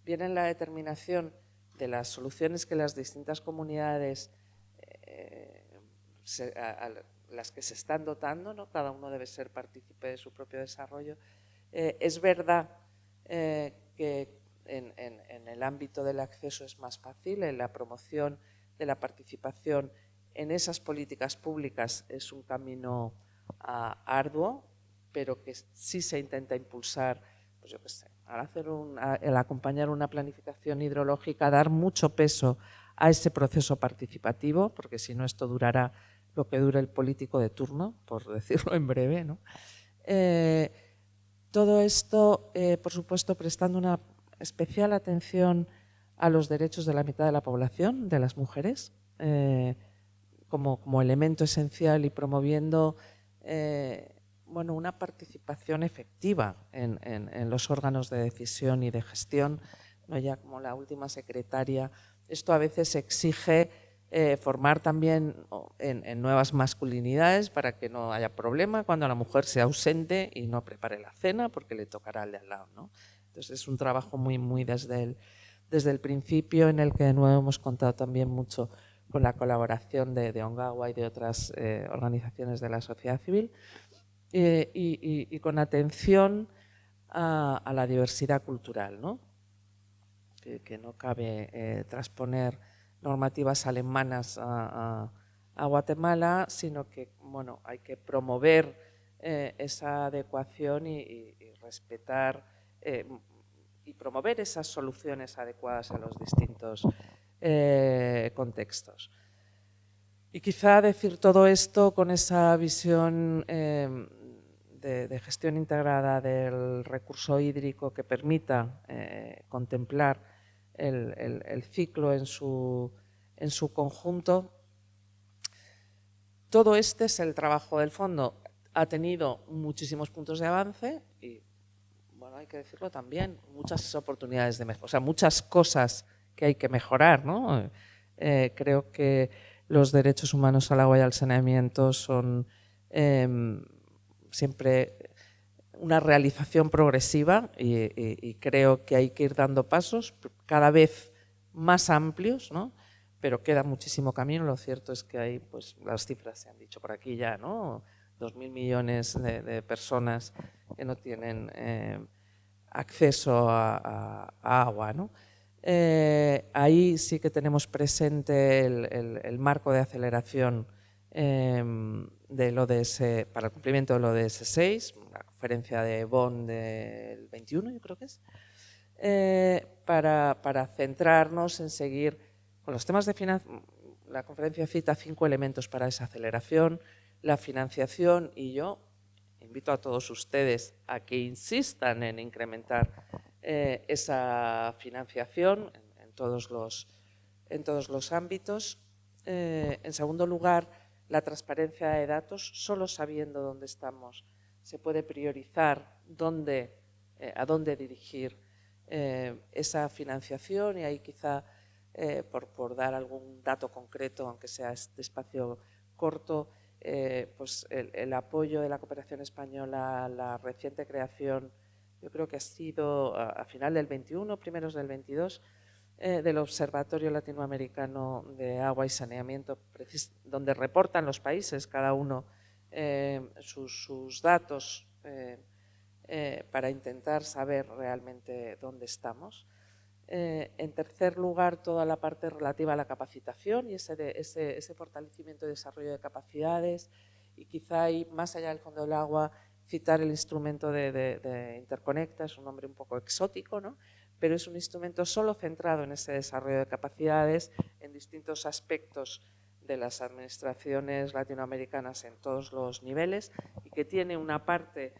bien en la determinación de las soluciones que las distintas comunidades a las que se están dotando, ¿no? Cada uno debe ser partícipe de su propio desarrollo. Es verdad que en el ámbito del acceso es más fácil, en la promoción de la participación en esas políticas públicas es un camino arduo, pero que sí se intenta impulsar, pues yo qué sé, al acompañar una planificación hidrológica, dar mucho peso a ese proceso participativo, porque si no esto durará lo que dure el político de turno, por decirlo en breve, ¿no? Todo esto, por supuesto, prestando una especial atención a los derechos de la mitad de la población, de las mujeres, como elemento esencial y promoviendo bueno, una participación efectiva en los órganos de decisión y de gestión, no ya como la última secretaria. Esto a veces exige formar también en nuevas masculinidades para que no haya problema cuando la mujer sea ausente y no prepare la cena porque le tocará al de al lado, ¿no? Entonces es un trabajo muy desde el principio, en el que de nuevo hemos contado también mucho con la colaboración de Ongawa y de otras organizaciones de la sociedad civil, y con atención a la diversidad cultural, ¿no? Que no cabe transponer normativas alemanas a Guatemala, sino que bueno, hay que promover esa adecuación y respetar y promover esas soluciones adecuadas a los distintos contextos. Y quizá decir todo esto con esa visión de gestión integrada del recurso hídrico que permita contemplar el ciclo en su conjunto. Todo este es el trabajo del fondo. Ha tenido muchísimos puntos de avance y, bueno, hay que decirlo también, muchas oportunidades de mejora, o sea, muchas cosas que hay que mejorar, ¿no? Creo que los derechos humanos al agua y al saneamiento son siempre una realización progresiva y creo que hay que ir dando pasos cada vez más amplios, ¿no? Pero queda muchísimo camino. Lo cierto es que hay, pues las cifras se han dicho por aquí ya, ¿no? 2.000 millones de personas que no tienen acceso a agua, ¿no? Ahí sí que tenemos presente el marco de aceleración del ODS, para el cumplimiento del ODS 6, la conferencia de Bonn del 21, yo creo que es, para centrarnos en seguir con los temas de financiación. La conferencia cita 5 elementos para esa aceleración: la financiación, y yo invito a todos ustedes a que insistan en incrementar esa financiación en todos los ámbitos. En segundo lugar, la transparencia de datos. Solo sabiendo dónde estamos se puede priorizar a dónde dirigir esa financiación, y ahí quizá, por dar algún dato concreto, aunque sea este espacio corto, pues el apoyo de la cooperación española, la reciente creación, yo creo que ha sido a final del 21, primeros del 22, del Observatorio Latinoamericano de Agua y Saneamiento, donde reportan los países, cada uno sus datos para intentar saber realmente dónde estamos. En tercer lugar, toda la parte relativa a la capacitación y ese fortalecimiento y desarrollo de capacidades. Y quizá ahí, más allá del fondo del agua, citar el instrumento de Interconecta, es un nombre un poco exótico, ¿no? Pero es un instrumento solo centrado en ese desarrollo de capacidades en distintos aspectos de las administraciones latinoamericanas en todos los niveles y que tiene una parte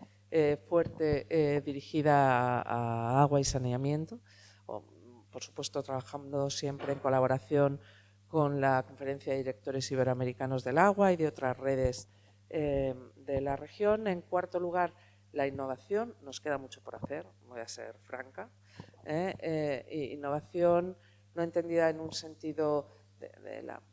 fuerte dirigida a agua y saneamiento, por supuesto trabajando siempre en colaboración con la Conferencia de Directores Iberoamericanos del Agua y de otras redes de la región. En cuarto lugar, la innovación. Nos queda mucho por hacer, voy a ser franca. Innovación no entendida en un sentido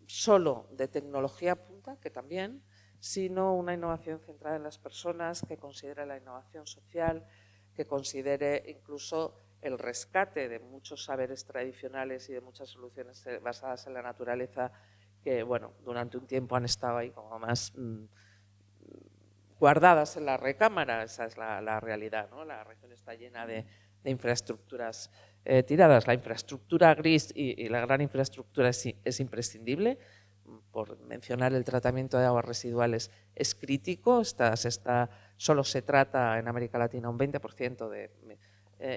solo de tecnología punta, que también, sino una innovación centrada en las personas, que considere la innovación social, que considere incluso el rescate de muchos saberes tradicionales y de muchas soluciones basadas en la naturaleza que, bueno, durante un tiempo han estado ahí como más guardadas en la recámara. Esa es la realidad, ¿no? La región está llena de infraestructuras tiradas. La infraestructura gris y la gran infraestructura es imprescindible. Por mencionar el tratamiento de aguas residuales, es crítico. Solo se trata en América Latina un 20%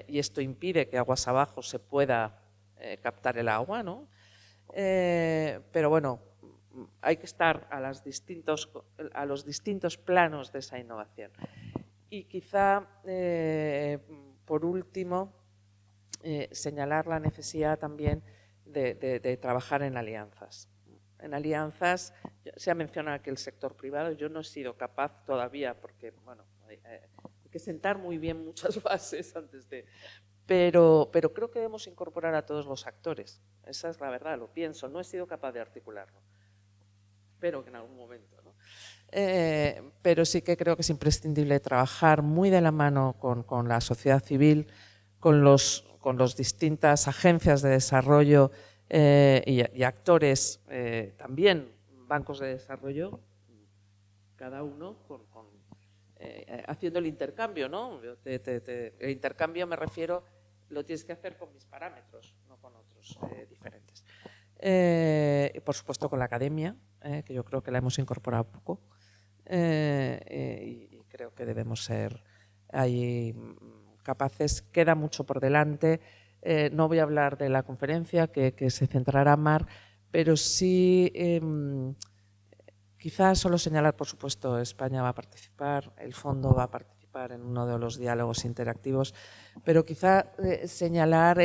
y esto impide que aguas abajo se pueda captar el agua, ¿no? Pero bueno, hay que estar a los distintos planos de esa innovación. Y quizá, por último, señalar la necesidad también de trabajar en alianzas. En alianzas, se ha mencionado aquí el sector privado. Yo no he sido capaz todavía, porque bueno, hay que sentar muy bien muchas bases antes de... Pero creo que debemos incorporar a todos los actores. Esa es la verdad, lo pienso. No he sido capaz de articularlo. Espero que en algún momento, ¿no? Pero sí que creo que es imprescindible trabajar muy de la mano con la sociedad civil, con las distintas agencias de desarrollo y actores, también bancos de desarrollo, cada uno haciendo el intercambio, ¿no? El intercambio, me refiero, lo tienes que hacer con mis parámetros, no con otros diferentes. Por supuesto con la academia, que yo creo que la hemos incorporado poco, y creo que debemos ser ahí capaces. Queda mucho por delante. No voy a hablar de la conferencia, que se centrará Mar, pero sí quizás solo señalar, por supuesto, España va a participar, el fondo va a participar en uno de los diálogos interactivos, pero quizá señalar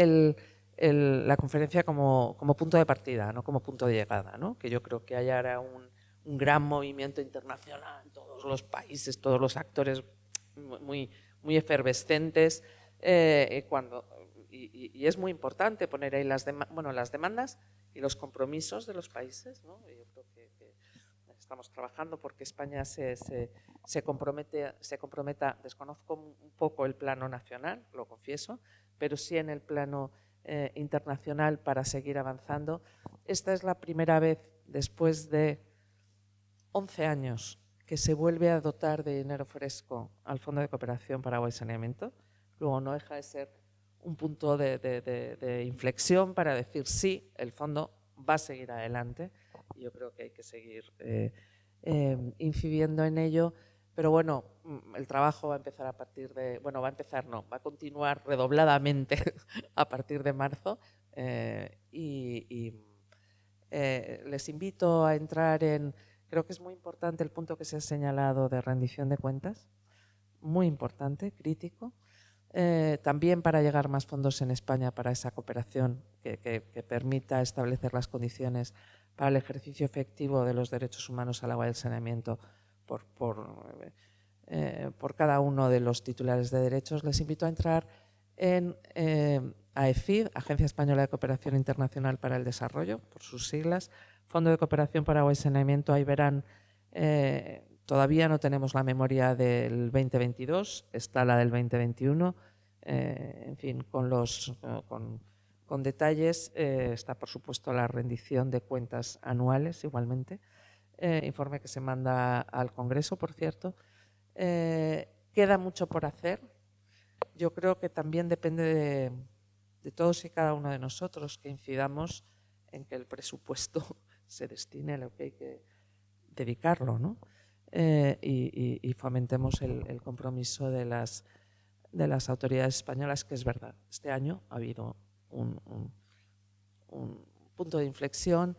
la conferencia como punto de partida, no como punto de llegada, ¿no? Que yo creo que hay ahora un gran movimiento internacional, todos los países, todos los actores muy efervescentes, y es muy importante poner ahí las demandas y los compromisos de los países, ¿no? Yo creo que estamos trabajando porque España se comprometa. Desconozco un poco el plano nacional, lo confieso, pero sí en el plano internacional para seguir avanzando. Esta es la primera vez después de 11 años que se vuelve a dotar de dinero fresco al Fondo de Cooperación para Agua y Saneamiento. Luego no deja de ser un punto de inflexión para decir sí, el fondo va a seguir adelante. Y yo creo que hay que seguir incidiendo en ello. Pero bueno, el trabajo va a empezar va a continuar redobladamente a partir de marzo. Les invito a entrar creo que es muy importante el punto que se ha señalado de rendición de cuentas, muy importante, crítico. También para llegar más fondos en España para esa cooperación que permita establecer las condiciones para el ejercicio efectivo de los derechos humanos al agua y al saneamiento por cada uno de los titulares de derechos. Les invito a entrar en AEFID, Agencia Española de Cooperación Internacional para el Desarrollo, por sus siglas, Fondo de Cooperación para Agua y Saneamiento. Ahí verán, todavía no tenemos la memoria del 2022, está la del 2021, en fin, con detalles. Está, por supuesto, la rendición de cuentas anuales igualmente, informe que se manda al Congreso, por cierto. Queda mucho por hacer. Yo creo que también depende de todos y cada uno de nosotros, que incidamos en que el presupuesto se destine a lo que hay que dedicarlo, ¿no? Y fomentemos el compromiso de las autoridades españolas, que es verdad, este año ha habido un punto de inflexión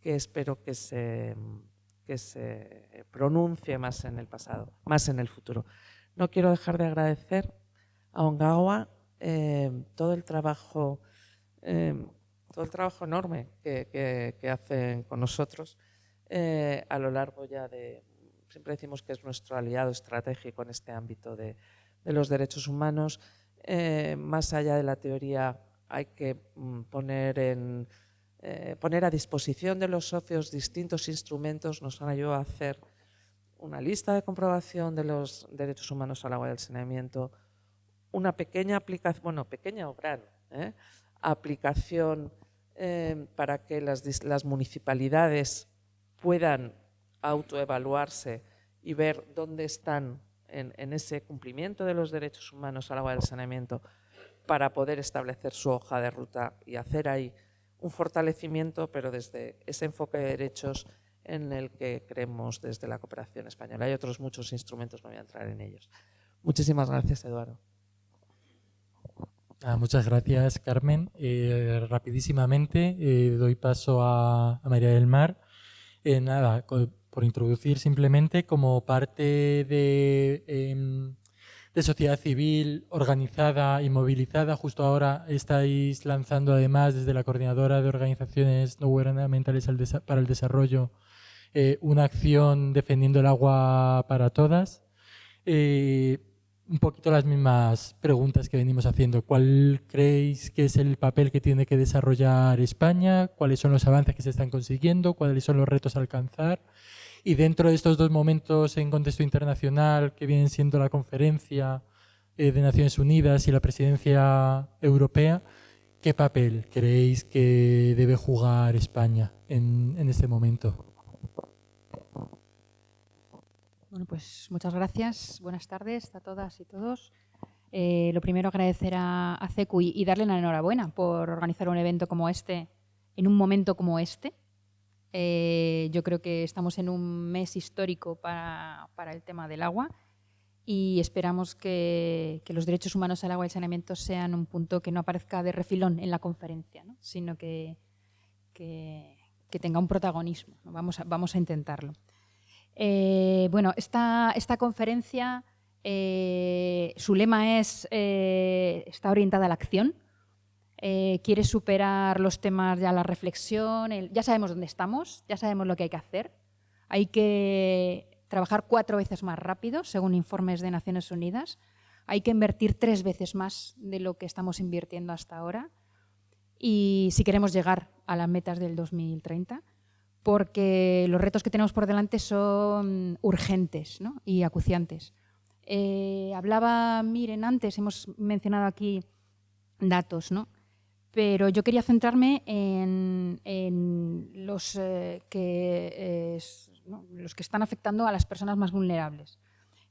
que espero que se pronuncie más en el pasado, más en el futuro. No quiero dejar de agradecer a Ongawa todo el trabajo enorme que hacen con nosotros a lo largo ya de... Siempre decimos que es nuestro aliado estratégico en este ámbito de los derechos humanos. Más allá de la teoría, hay que poner a disposición de los socios distintos instrumentos. Nos han ayudado a hacer una lista de comprobación de los derechos humanos al agua y al saneamiento, una pequeña aplicación, bueno, pequeña o gran, aplicación para que las municipalidades puedan autoevaluarse y ver dónde están en ese cumplimiento de los derechos humanos al agua y al saneamiento, para poder establecer su hoja de ruta y hacer ahí un fortalecimiento, pero desde ese enfoque de derechos en el que creemos desde la cooperación española. Hay otros muchos instrumentos, no voy a entrar en ellos. Muchísimas gracias, Eduardo. Muchas gracias, Carmen. Rapidísimamente doy paso a María del Mar. Por introducir simplemente, como parte de sociedad civil organizada y movilizada, justo ahora estáis lanzando, además, desde la Coordinadora de Organizaciones No Gubernamentales para el Desarrollo, una acción defendiendo el agua para todas. Un poquito las mismas preguntas que venimos haciendo. ¿Cuál creéis que es el papel que tiene que desarrollar España? ¿Cuáles son los avances que se están consiguiendo? ¿Cuáles son los retos a alcanzar? Y dentro de estos dos momentos en contexto internacional, que vienen siendo la conferencia de Naciones Unidas y la presidencia europea, ¿qué papel creéis que debe jugar España en este momento? Bueno, pues muchas gracias. Buenas tardes a todas y todos. Lo primero, agradecer a CECU y darle la enhorabuena por organizar un evento como este en un momento como este. Yo creo que estamos en un mes histórico para el tema del agua y esperamos que los derechos humanos al agua y al saneamiento sean un punto que no aparezca de refilón en la conferencia, ¿no? Sino que tenga un protagonismo, ¿no? Vamos a intentarlo. Bueno, esta conferencia, su lema está orientada a la acción. Quiere superar los temas de la reflexión. Ya sabemos dónde estamos, ya sabemos lo que hay que hacer. Hay que trabajar 4 veces más rápido, según informes de Naciones Unidas. Hay que invertir 3 veces más de lo que estamos invirtiendo hasta ahora. Y si queremos llegar a las metas del 2030, porque los retos que tenemos por delante son urgentes, ¿no? Y acuciantes. Hablaba Miren antes, hemos mencionado aquí datos, ¿no? Pero yo quería centrarme en los que están afectando a las personas más vulnerables.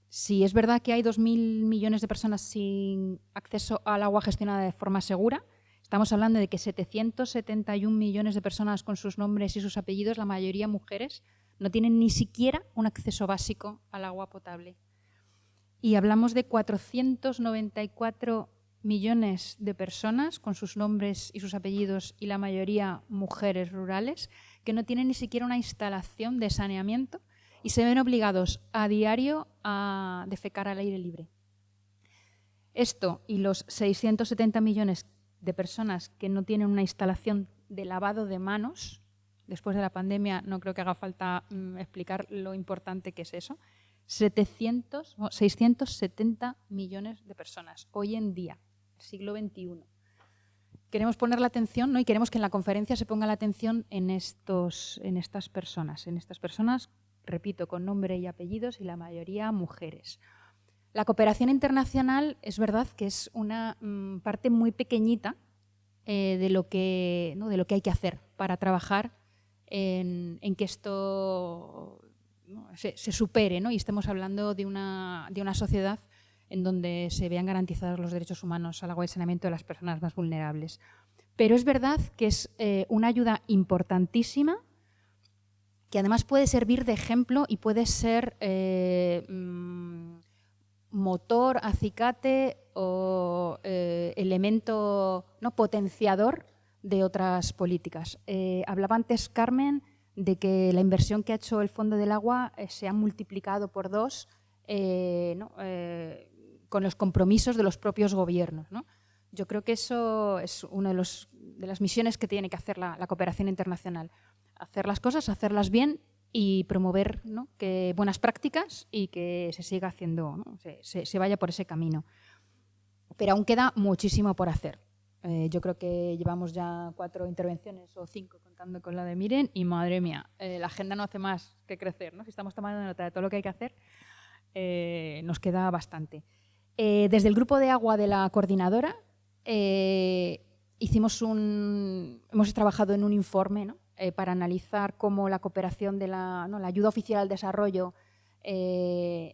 Si es verdad que hay 2.000 millones de personas sin acceso al agua gestionada de forma segura, estamos hablando de que 771 millones de personas con sus nombres y sus apellidos, la mayoría mujeres, no tienen ni siquiera un acceso básico al agua potable. Y hablamos de 494 millones de personas con sus nombres y sus apellidos y la mayoría mujeres rurales que no tienen ni siquiera una instalación de saneamiento y se ven obligados a diario a defecar al aire libre. Esto y los 670 millones de personas que no tienen una instalación de lavado de manos, después de la pandemia no creo que haga falta explicar lo importante que es eso, 670 millones de personas hoy en día, siglo XXI. Queremos poner la atención, ¿no? Y queremos que en la conferencia se ponga la atención en estas personas, repito, con nombre y apellidos y la mayoría mujeres. La cooperación internacional es verdad que es una parte muy pequeñita de lo que hay que hacer para trabajar en que esto, ¿no?, se supere, ¿no? Y estemos hablando de una sociedad en donde se vean garantizados los derechos humanos al agua y saneamiento de las personas más vulnerables. Pero es verdad que es una ayuda importantísima, que además puede servir de ejemplo y puede ser motor, acicate o elemento, ¿no?, potenciador de otras políticas. Hablaba antes Carmen de que la inversión que ha hecho el Fondo del Agua se ha multiplicado por 2 con los compromisos de los propios gobiernos, ¿no? Yo creo que eso es una de las misiones que tiene que hacer la cooperación internacional. Hacer las cosas, hacerlas bien y promover, ¿no?, que buenas prácticas y que se siga haciendo, ¿no?, se vaya por ese camino. Pero aún queda muchísimo por hacer. Yo creo que llevamos ya 4 intervenciones o 5 contando con la de Miren y madre mía, la agenda no hace más que crecer, ¿no? Si estamos tomando nota de todo lo que hay que hacer, nos queda bastante. Desde el grupo de agua de la coordinadora hemos trabajado en un informe, ¿no?, para analizar cómo la cooperación de la ayuda oficial al desarrollo de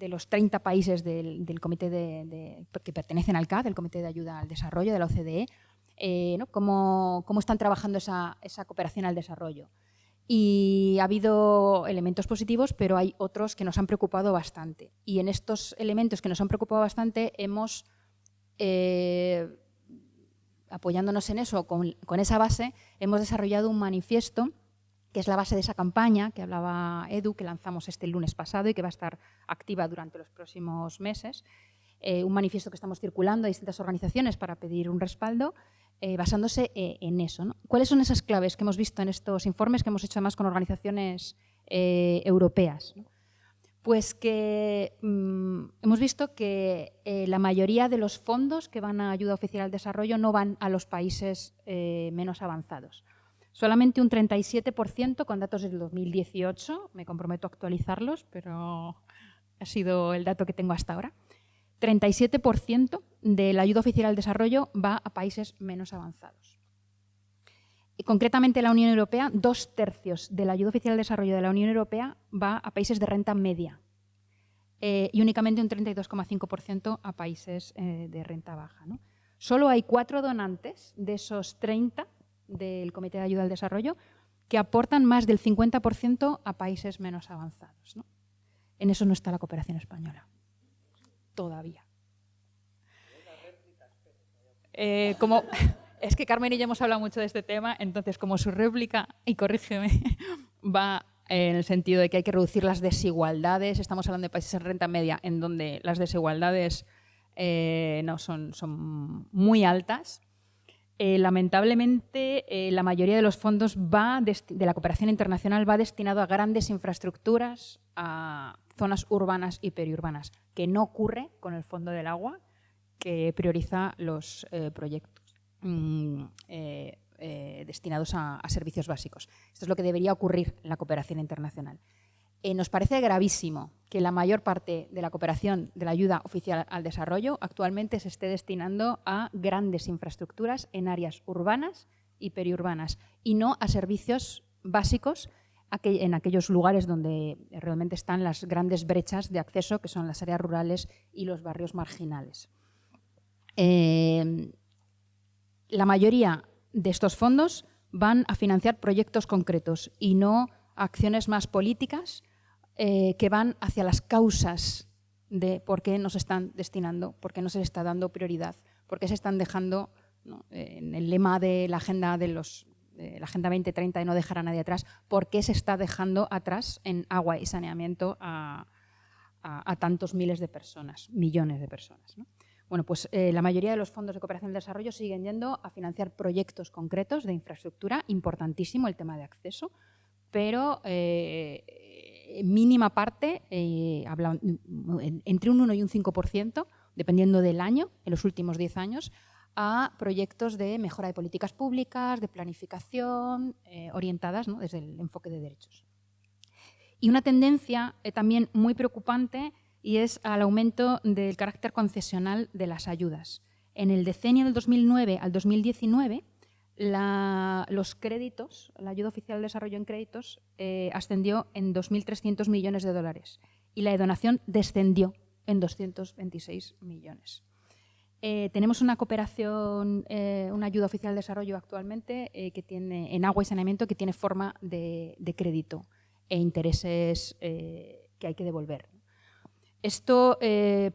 los 30 países del comité que pertenecen al CAD, del Comité de Ayuda al Desarrollo de la OCDE, ¿no?, cómo están trabajando esa cooperación al desarrollo. Y ha habido elementos positivos, pero hay otros que nos han preocupado bastante. Y en estos elementos que nos han preocupado bastante hemos, apoyándonos en eso, con esa base, hemos desarrollado un manifiesto que es la base de esa campaña que hablaba Edu, que lanzamos este lunes pasado y que va a estar activa durante los próximos meses. Un manifiesto que estamos circulando a distintas organizaciones para pedir un respaldo, basándose en eso, ¿no? ¿Cuáles son esas claves que hemos visto en estos informes que hemos hecho además con organizaciones europeas, ¿no? Pues que hemos visto que la mayoría de los fondos que van a ayuda oficial al desarrollo no van a los países menos avanzados. Solamente un 37%, con datos del 2018, me comprometo a actualizarlos, pero ha sido el dato que tengo hasta ahora. 37% de la ayuda oficial al desarrollo va a países menos avanzados. Y concretamente la Unión Europea, 2/3 de la ayuda oficial al desarrollo de la Unión Europea va a países de renta media y únicamente un 32,5% a países de renta baja, ¿no? Solo hay 4 donantes de esos 30 del Comité de Ayuda al Desarrollo que aportan más del 50% a países menos avanzados, ¿no? En eso no está la cooperación española. Todavía. Es que Carmen y yo hemos hablado mucho de este tema, entonces como su réplica, y corrígeme, va en el sentido de que hay que reducir las desigualdades. Estamos hablando de países en renta media en donde las desigualdades no son muy altas. Lamentablemente, la mayoría de los fondos de la cooperación internacional va destinado a grandes infraestructuras, a zonas urbanas y periurbanas, que no ocurre con el Fondo del Agua, que prioriza los proyectos destinados a servicios básicos. Esto es lo que debería ocurrir en la cooperación internacional. Nos parece gravísimo que la mayor parte de la cooperación de la ayuda oficial al desarrollo actualmente se esté destinando a grandes infraestructuras en áreas urbanas y periurbanas y no a servicios básicos en aquellos lugares donde realmente están las grandes brechas de acceso, que son las áreas rurales y los barrios marginales. La mayoría de estos fondos van a financiar proyectos concretos y no acciones más políticas que van hacia las causas de por qué nos están destinando, por qué no se les está dando prioridad, por qué se están dejando, ¿no?, en el lema de la Agenda de la Agenda 2030 de no dejar a nadie atrás, por qué se está dejando atrás en agua y saneamiento a tantos miles de personas, millones de personas, ¿no? Bueno, pues la mayoría de los fondos de cooperación al desarrollo siguen yendo a financiar proyectos concretos de infraestructura, importantísimo el tema de acceso, pero mínima parte, entre un 1 y un 5%, dependiendo del año, en los últimos 10 años, a proyectos de mejora de políticas públicas, de planificación, orientadas, ¿no?, desde el enfoque de derechos. Y una tendencia también muy preocupante y es al aumento del carácter concesional de las ayudas. En el decenio del 2009 al 2019, los créditos, la ayuda oficial al desarrollo en créditos, ascendió en 2.300 millones de dólares y la de donación descendió en 226 millones. Tenemos una cooperación, una ayuda oficial de desarrollo actualmente que tiene, en agua y saneamiento, que tiene forma de crédito e intereses que hay que devolver. Esto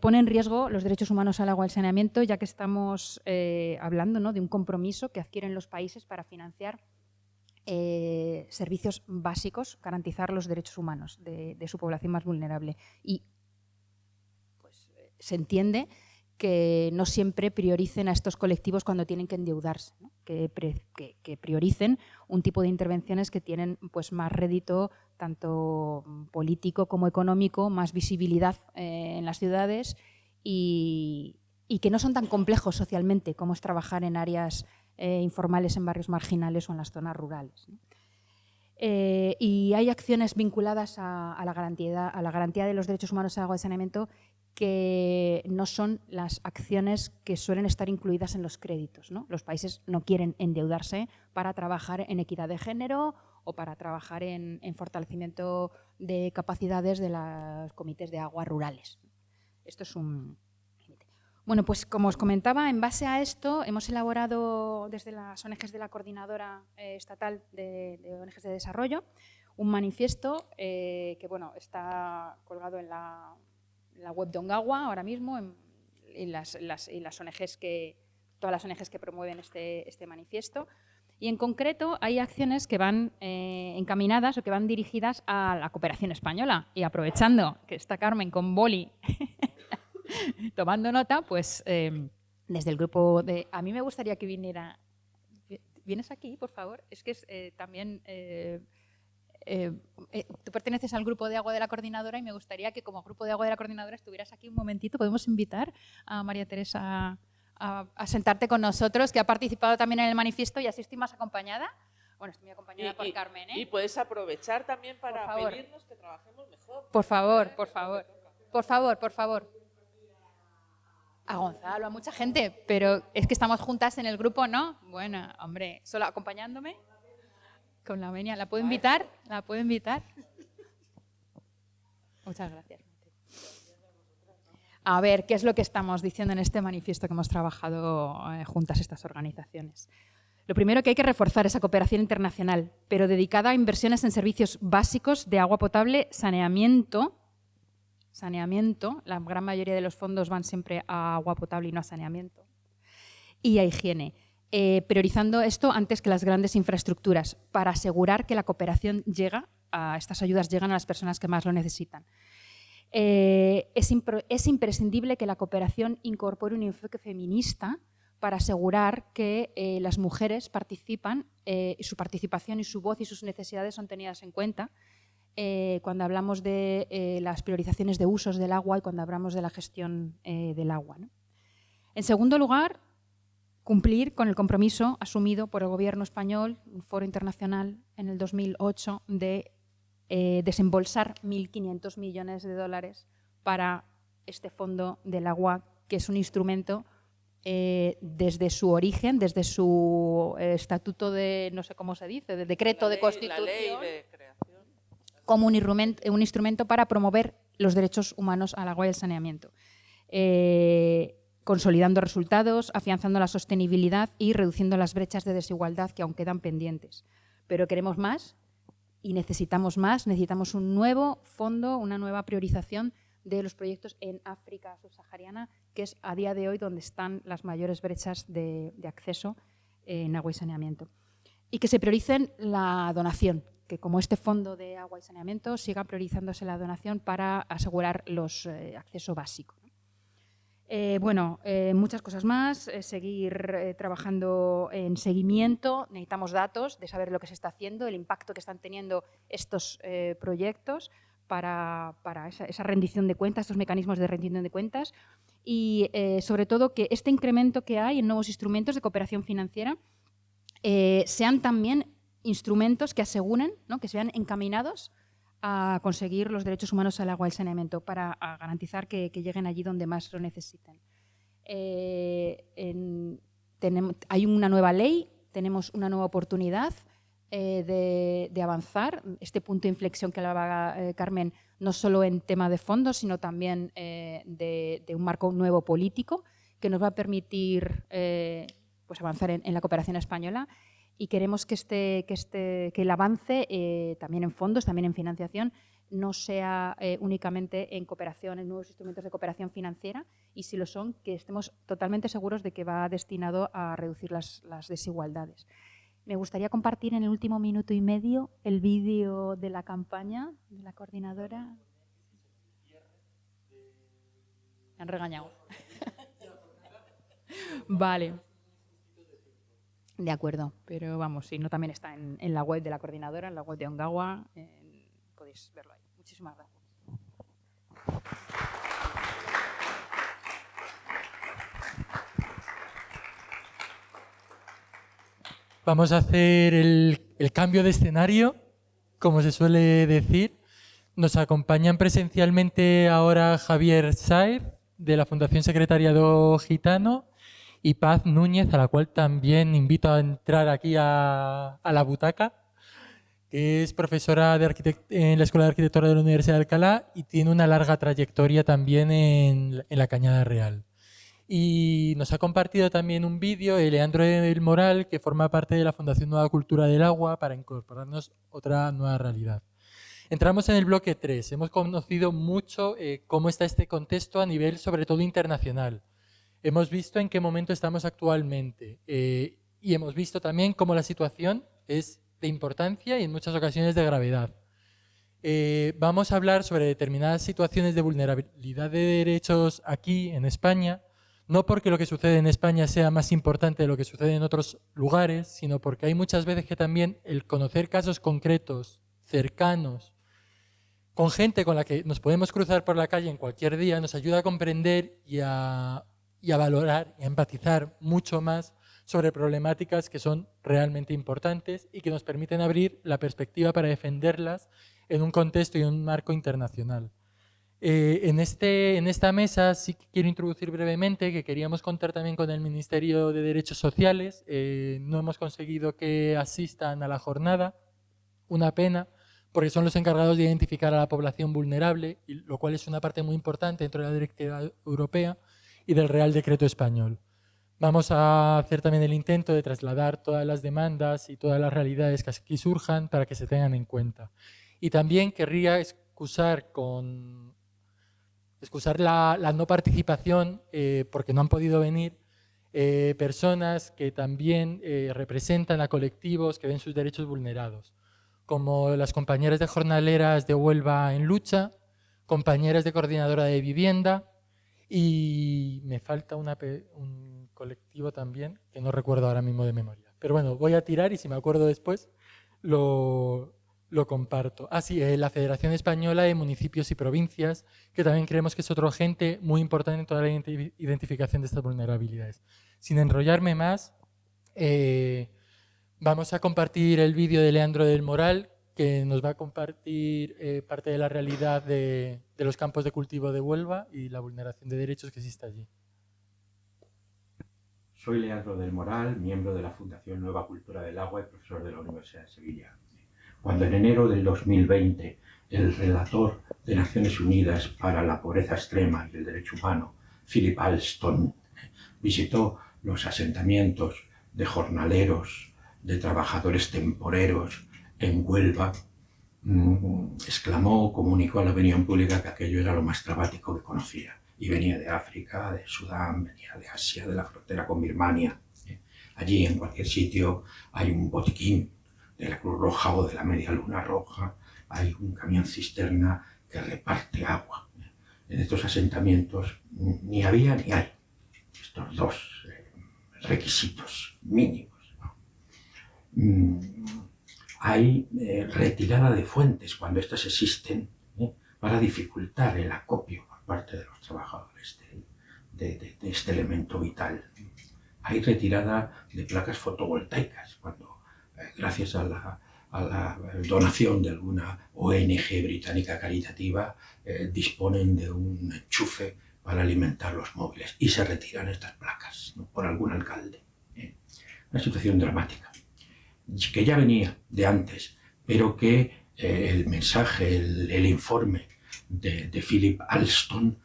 pone en riesgo los derechos humanos al agua y al saneamiento, ya que estamos hablando, ¿no?, de un compromiso que adquieren los países para financiar servicios básicos, garantizar los derechos humanos de su población más vulnerable. Y pues, se entiende que no siempre prioricen a estos colectivos cuando tienen que endeudarse, ¿no? que prioricen un tipo de intervenciones que tienen pues, más rédito, tanto político como económico, más visibilidad en las ciudades y que no son tan complejos socialmente como es trabajar en áreas informales, en barrios marginales o en las zonas rurales, ¿no? Y hay acciones vinculadas a la garantía de los derechos humanos al agua y saneamiento que no son las acciones que suelen estar incluidas en los créditos, ¿no? Los países no quieren endeudarse para trabajar en equidad de género o para trabajar en fortalecimiento de capacidades de los comités de agua rurales. Esto es un límite. Bueno, pues como os comentaba, en base a esto hemos elaborado desde las ONGs de la Coordinadora Estatal de ONGs de Desarrollo un manifiesto que bueno, está colgado en la web de Ongawa ahora mismo, y las ONGs todas las ONGs que promueven este manifiesto. Y en concreto hay acciones que van encaminadas o que van dirigidas a la cooperación española. Y aprovechando que está Carmen con boli tomando nota, pues desde el grupo de... A mí me gustaría que viniera... ¿Vienes aquí, por favor? Es que también... tú perteneces al grupo de agua de la coordinadora y me gustaría que como grupo de agua de la coordinadora estuvieras aquí un momentito. ¿Podemos invitar a María Teresa a sentarte con nosotros, que ha participado también en el manifiesto y así estoy más acompañada? Bueno, estoy muy acompañada por Carmen, ¿eh? Y puedes aprovechar también para pedirnos que trabajemos mejor. Por favor, por favor. Por favor, por favor. A Gonzalo, a mucha gente, pero es que estamos juntas en el grupo, ¿no? Bueno, hombre, solo acompañándome. Con la venia. ¿La puedo invitar? ¿La puedo invitar? Muchas gracias. A ver, ¿qué es lo que estamos diciendo en este manifiesto que hemos trabajado juntas estas organizaciones? Lo primero, que hay que reforzar esa cooperación internacional, pero dedicada a inversiones en servicios básicos de agua potable, saneamiento. La gran mayoría de los fondos van siempre a agua potable y no a saneamiento. Y a higiene. Priorizando esto antes que las grandes infraestructuras para asegurar que la cooperación estas ayudas llegan a las personas que más lo necesitan. Es imprescindible que la cooperación incorpore un enfoque feminista para asegurar que las mujeres participan, su participación y su voz y sus necesidades son tenidas en cuenta cuando hablamos de las priorizaciones de usos del agua y cuando hablamos de la gestión del agua, ¿no? En segundo lugar, cumplir con el compromiso asumido por el Gobierno español, un foro internacional en el 2008, de desembolsar 1.500 millones de dólares para este Fondo del Agua, que es un instrumento desde su origen, desde su estatuto de, no sé cómo se dice, de decreto de constitución, la ley de creación, como un instrumento para promover los derechos humanos al agua y al saneamiento. Consolidando resultados, afianzando la sostenibilidad y reduciendo las brechas de desigualdad que aún quedan pendientes. Pero queremos más y necesitamos más. Necesitamos un nuevo fondo, una nueva priorización de los proyectos en África subsahariana, que es a día de hoy donde están las mayores brechas de acceso en agua y saneamiento. Y que se prioricen la donación, que como este fondo de agua y saneamiento siga priorizándose la donación para asegurar los acceso básico. Muchas cosas más, seguir trabajando en seguimiento, necesitamos datos de saber lo que se está haciendo, el impacto que están teniendo estos proyectos para esa rendición de cuentas, estos mecanismos de rendición de cuentas y sobre todo que este incremento que hay en nuevos instrumentos de cooperación financiera sean también instrumentos que aseguren, ¿no?, que sean encaminados a conseguir los derechos humanos al agua y al saneamiento para garantizar que lleguen allí donde más lo necesiten. Hay una nueva ley, tenemos una nueva oportunidad de avanzar. Este punto de inflexión que hablaba Carmen no solo en tema de fondos, sino también de un marco nuevo político que nos va a permitir pues avanzar en la cooperación española. Y queremos que el avance, también en fondos, también en financiación, no sea únicamente en cooperación, en nuevos instrumentos de cooperación financiera, y si lo son, que estemos totalmente seguros de que va destinado a reducir las desigualdades. Me gustaría compartir en el último minuto y medio el vídeo de la campaña de la coordinadora. Me han regañado. Vale. De acuerdo, pero vamos, si no, también está en la web de la coordinadora, en la web de Ongawa, podéis verlo ahí. Muchísimas gracias. Vamos a hacer el cambio de escenario, como se suele decir. Nos acompañan presencialmente ahora Javier Saez, de la Fundación Secretariado Gitano, y Paz Núñez, a la cual también invito a entrar aquí a la butaca, que es profesora en la Escuela de Arquitectura de la Universidad de Alcalá y tiene una larga trayectoria también en la Cañada Real. Y nos ha compartido también un vídeo Leandro del Moral, que forma parte de la Fundación Nueva Cultura del Agua, para incorporarnos otra nueva realidad. Entramos en el bloque 3. Hemos conocido mucho cómo está este contexto a nivel, sobre todo, internacional. Hemos visto en qué momento estamos actualmente y hemos visto también cómo la situación es de importancia y en muchas ocasiones de gravedad. Vamos a hablar sobre determinadas situaciones de vulnerabilidad de derechos aquí en España, no porque lo que sucede en España sea más importante de lo que sucede en otros lugares, sino porque hay muchas veces que también el conocer casos concretos, cercanos, con gente con la que nos podemos cruzar por la calle en cualquier día, nos ayuda a comprender y a valorar y a empatizar mucho más sobre problemáticas que son realmente importantes y que nos permiten abrir la perspectiva para defenderlas en un contexto y un marco internacional. En esta mesa sí que quiero introducir brevemente que queríamos contar también con el Ministerio de Derechos Sociales. No hemos conseguido que asistan a la jornada, una pena, porque son los encargados de identificar a la población vulnerable, lo cual es una parte muy importante dentro de la Directiva Europea y del Real Decreto Español. Vamos a hacer también el intento de trasladar todas las demandas y todas las realidades que aquí surjan para que se tengan en cuenta. Y también querría excusar la no participación, porque no han podido venir, personas que también representan a colectivos que ven sus derechos vulnerados, como las compañeras de jornaleras de Huelva en Lucha, compañeras de coordinadora de vivienda, y me falta un colectivo también, que no recuerdo ahora mismo de memoria. Pero bueno, voy a tirar y si me acuerdo después lo comparto. Sí, la Federación Española de Municipios y Provincias, que también creemos que es otro agente muy importante en toda la identificación de estas vulnerabilidades. Sin enrollarme más, vamos a compartir el vídeo de Leandro del Moral, que nos va a compartir parte de la realidad de los campos de cultivo de Huelva y la vulneración de derechos que existe allí. Soy Leandro del Moral, miembro de la Fundación Nueva Cultura del Agua y profesor de la Universidad de Sevilla. Cuando en enero del 2020 el relator de Naciones Unidas para la Pobreza Extrema y el Derecho Humano, Philip Alston, visitó los asentamientos de jornaleros, de trabajadores temporeros en Huelva, exclamó, comunicó a la opinión pública que aquello era lo más dramático que conocía. Y venía de África, de Sudán, venía de Asia, de la frontera con Birmania. Allí, en cualquier sitio, hay un botiquín de la Cruz Roja o de la Media Luna Roja, hay un camión cisterna que reparte agua. En estos asentamientos ni había ni hay estos dos requisitos mínimos, ¿no? Hay retirada de fuentes cuando éstas existen, para dificultar el acopio por parte de los trabajadores de este elemento vital. Hay retirada de placas fotovoltaicas cuando, gracias a la donación de alguna ONG británica caritativa, disponen de un enchufe para alimentar los móviles y se retiran estas placas, ¿no?, por algún alcalde. Una situación dramática, que ya venía de antes, pero que el mensaje, el informe de Philip Alston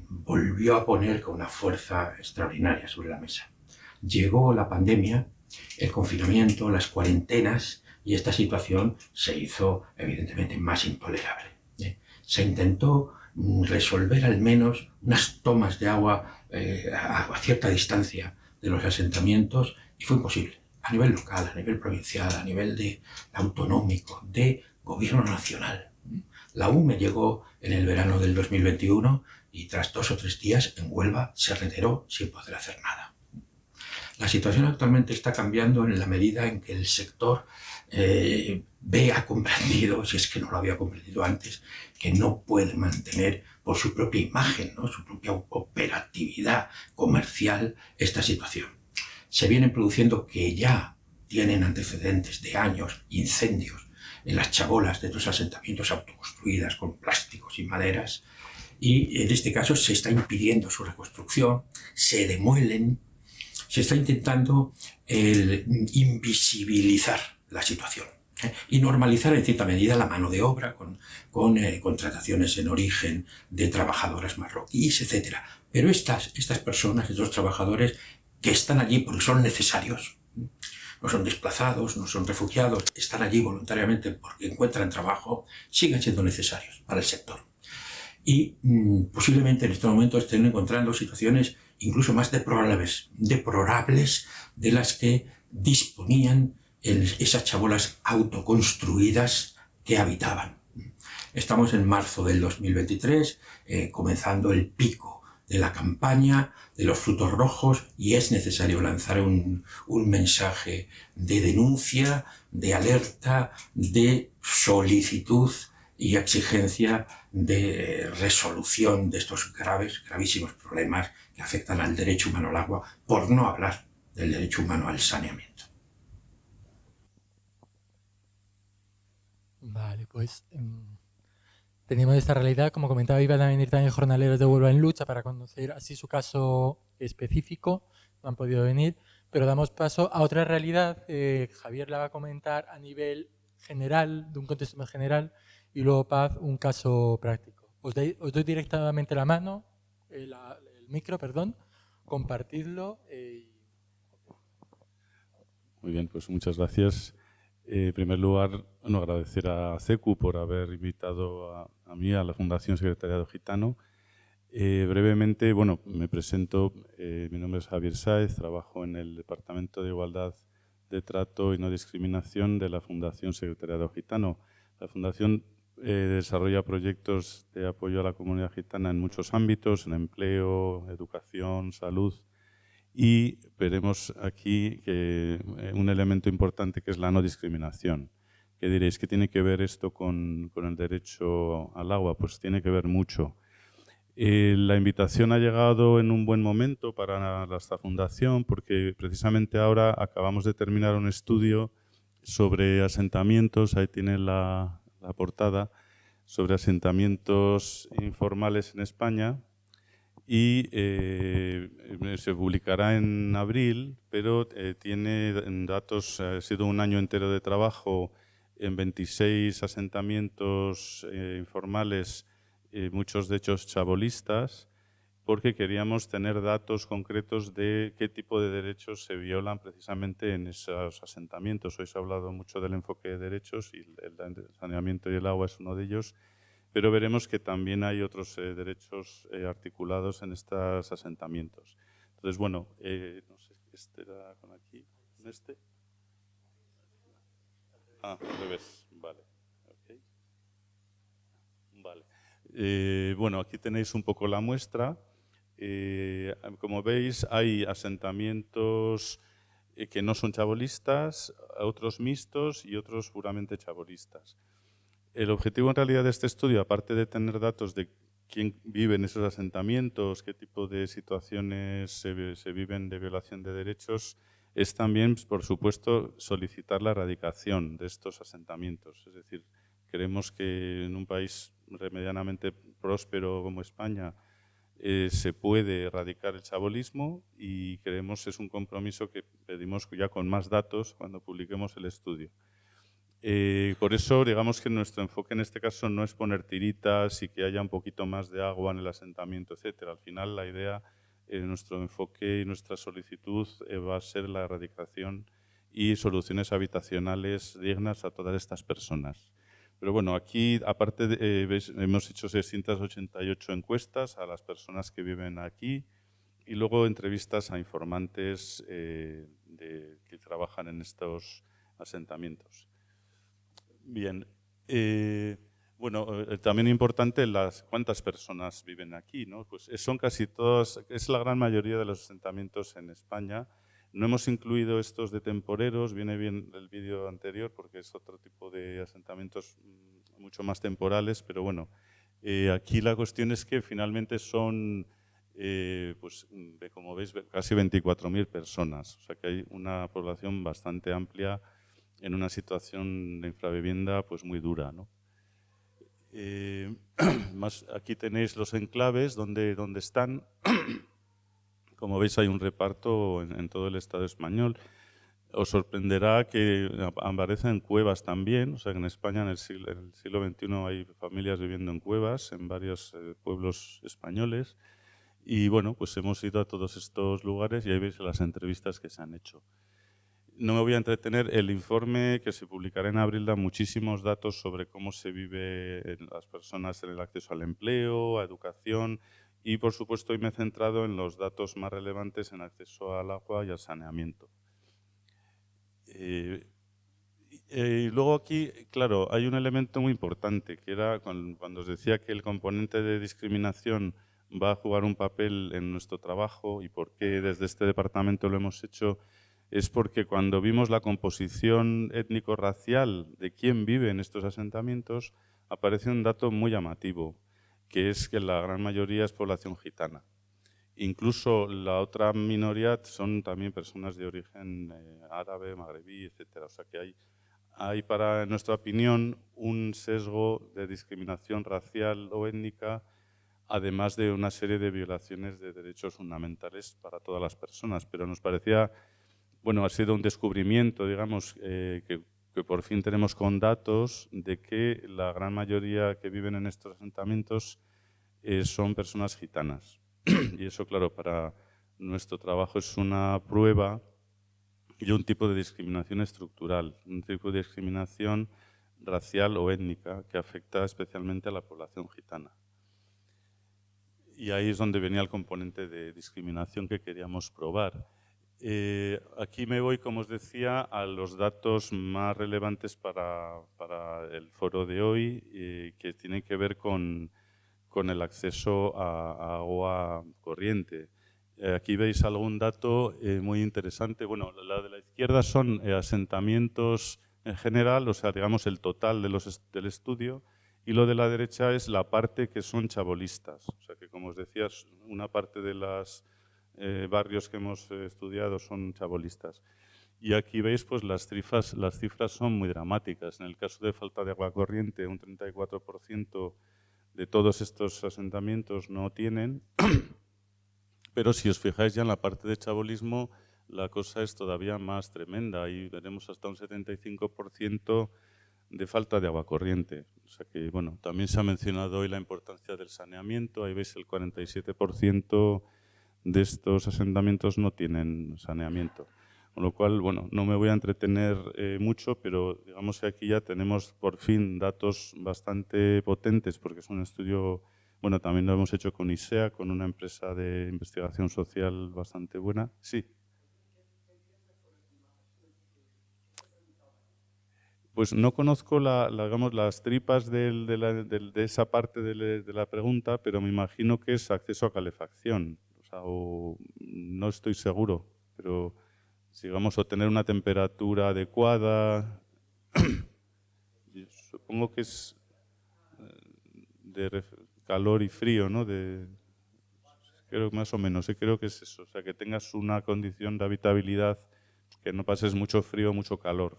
volvió a poner con una fuerza extraordinaria sobre la mesa. Llegó la pandemia, el confinamiento, las cuarentenas, y esta situación se hizo evidentemente más intolerable. Se intentó resolver al menos unas tomas de agua a cierta distancia de los asentamientos y fue imposible. A nivel local, a nivel provincial, a nivel de autonómico, de gobierno nacional. La UME llegó en el verano del 2021 y tras 2 o 3 días en Huelva se retiró sin poder hacer nada. La situación actualmente está cambiando en la medida en que el sector ha comprendido, si es que no lo había comprendido antes, que no puede mantener por su propia imagen, ¿no?, su propia operatividad comercial esta situación. Se vienen produciendo, que ya tienen antecedentes de años, incendios en las chabolas de estos asentamientos autoconstruidas con plásticos y maderas, y en este caso se está impidiendo su reconstrucción, se demuelen, se está intentando invisibilizar la situación y normalizar en cierta medida la mano de obra con contrataciones en origen de trabajadoras marroquíes, etc. Pero estas personas, estos trabajadores que están allí porque son necesarios, no son desplazados, no son refugiados, están allí voluntariamente porque encuentran trabajo, siguen siendo necesarios para el sector. Y posiblemente en este momento estén encontrando situaciones incluso más deplorables de las que disponían esas chabolas autoconstruidas que habitaban. Estamos en marzo del 2023, comenzando el pico de la campaña de los frutos rojos, y es necesario lanzar un mensaje de denuncia, de alerta, de solicitud y exigencia de resolución de estos gravísimos problemas que afectan al derecho humano al agua, por no hablar del derecho humano al saneamiento. Vale, pues tenemos esta realidad. Como comentaba, iban a venir también jornaleros de Huelva en Lucha para conocer así su caso específico. No han podido venir, pero damos paso a otra realidad. Javier la va a comentar a nivel general, de un contexto más general, y luego Paz, un caso práctico. Os doy directamente la mano, el micro, perdón, compartidlo. Muy bien, pues muchas gracias. En primer lugar, agradecer a CECU por haber invitado a mí, a la Fundación Secretariado Gitano. Brevemente, bueno, me presento. Mi nombre es Javier Sáez, trabajo en el Departamento de Igualdad de Trato y No Discriminación de la Fundación Secretariado Gitano. La Fundación desarrolla proyectos de apoyo a la comunidad gitana en muchos ámbitos, en empleo, educación, salud. Y veremos aquí que un elemento importante que es la no discriminación. ¿Qué diréis? ¿Qué tiene que ver esto con el derecho al agua? Pues tiene que ver mucho. La invitación ha llegado en un buen momento para esta fundación porque precisamente ahora acabamos de terminar un estudio sobre asentamientos, ahí tiene la portada, sobre asentamientos informales en España. Y se publicará en abril, pero tiene datos, ha sido un año entero de trabajo en 26 asentamientos informales, muchos de ellos chabolistas, porque queríamos tener datos concretos de qué tipo de derechos se violan precisamente en esos asentamientos. Hoy se ha hablado mucho del enfoque de derechos y el saneamiento y el agua es uno de ellos. Pero veremos que también hay otros derechos articulados en estos asentamientos. Entonces, bueno, no sé, este era con aquí, ¿con este? Ah, al revés, vale. Okay. Vale. Bueno, aquí tenéis un poco la muestra. Como veis, hay asentamientos que no son chabolistas, otros mixtos y otros puramente chabolistas. El objetivo en realidad de este estudio, aparte de tener datos de quién vive en esos asentamientos, qué tipo de situaciones se viven de violación de derechos, es también, por supuesto, solicitar la erradicación de estos asentamientos. Es decir, creemos que en un país medianamente próspero como España se puede erradicar el chabolismo y creemos que es un compromiso que pedimos ya con más datos cuando publiquemos el estudio. Por eso, digamos que nuestro enfoque en este caso no es poner tiritas y que haya un poquito más de agua en el asentamiento, etcétera. Al final, la idea, nuestro enfoque y nuestra solicitud va a ser la erradicación y soluciones habitacionales dignas a todas estas personas. Pero bueno, aquí, aparte, hemos hecho 688 encuestas a las personas que viven aquí y luego entrevistas a informantes que trabajan en estos asentamientos. Bien. Bueno, también importante cuántas personas viven aquí, ¿no? Pues son casi todas, es la gran mayoría de los asentamientos en España. No hemos incluido estos de temporeros, viene bien el vídeo anterior porque es otro tipo de asentamientos mucho más temporales, pero bueno, aquí la cuestión es que finalmente son, pues, como veis, casi 24.000 personas, o sea que hay una población bastante amplia en una situación de infravivienda pues muy dura, ¿no? Aquí tenéis los enclaves donde están. Como veis hay un reparto en todo el Estado español. Os sorprenderá que aparecen cuevas también, o sea que en España en el siglo XXI hay familias viviendo en cuevas en varios pueblos españoles. Y bueno, pues hemos ido a todos estos lugares y ahí veis las entrevistas que se han hecho. No me voy a entretener. El informe que se publicará en abril da muchísimos datos sobre cómo se vive las personas en el acceso al empleo, a educación y, por supuesto, hoy me he centrado en los datos más relevantes en acceso al agua y al saneamiento. Y luego aquí, claro, hay un elemento muy importante, que era cuando os decía que el componente de discriminación va a jugar un papel en nuestro trabajo y por qué desde este departamento lo hemos hecho. Es porque cuando vimos la composición étnico-racial de quién vive en estos asentamientos, aparece un dato muy llamativo, que es que la gran mayoría es población gitana. Incluso la otra minoría son también personas de origen árabe, magrebí, etc. O sea que hay para, en nuestra opinión, un sesgo de discriminación racial o étnica, además de una serie de violaciones de derechos fundamentales para todas las personas. Pero nos parecía... Bueno, ha sido un descubrimiento, digamos, que por fin tenemos con datos de que la gran mayoría que viven en estos asentamientos son personas gitanas. Y eso, claro, para nuestro trabajo es una prueba y un tipo de discriminación estructural, un tipo de discriminación racial o étnica que afecta especialmente a la población gitana. Y ahí es donde venía el componente de discriminación que queríamos probar. Aquí me voy, como os decía, a los datos más relevantes para el foro de hoy, que tienen que ver con el acceso a agua corriente. Aquí veis algún dato muy interesante. Bueno, la de la izquierda son asentamientos en general, o sea, digamos el total del estudio, y lo de la derecha es la parte que son chabolistas. O sea, que como os decía, una parte de los barrios que hemos estudiado son chabolistas. Y aquí veis, pues las cifras son muy dramáticas. En el caso de falta de agua corriente, un 34% de todos estos asentamientos no tienen, pero si os fijáis ya en la parte de chabolismo, la cosa es todavía más tremenda. Ahí veremos hasta un 75% de falta de agua corriente. O sea que, bueno, también se ha mencionado hoy la importancia del saneamiento. Ahí veis el 47% de estos asentamientos no tienen saneamiento. Con lo cual, bueno, no me voy a entretener mucho, pero digamos que aquí ya tenemos por fin datos bastante potentes, porque es un estudio, bueno, también lo hemos hecho con ISEA, con una empresa de investigación social bastante buena. Sí. Pues no conozco digamos, las tripas de esa parte de la pregunta, pero me imagino que es acceso a calefacción. O sea, no estoy seguro, pero digamos, o tener una temperatura adecuada. Supongo que es de calor y frío, ¿no? Creo más o menos, creo que es eso. O sea, que tengas una condición de habitabilidad, que no pases mucho frío o mucho calor.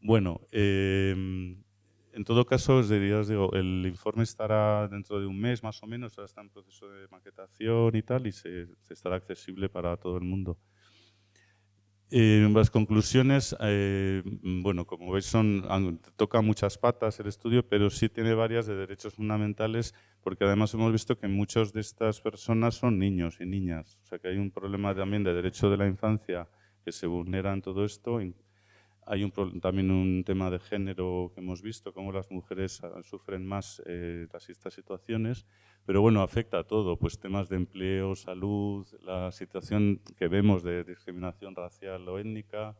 Bueno, en todo caso, os digo, el informe estará dentro de un mes más o menos, ahora está en proceso de maquetación y tal, y se estará accesible para todo el mundo. Las conclusiones, bueno, como veis, toca muchas patas el estudio, pero sí tiene varias de derechos fundamentales, porque además hemos visto que muchas de estas personas son niños y niñas. O sea que hay un problema también de derecho de la infancia que se vulnera en todo esto. Hay también un tema de género que hemos visto, cómo las mujeres sufren más estas situaciones, pero bueno, afecta a todo, pues temas de empleo, salud, la situación que vemos de discriminación racial o étnica,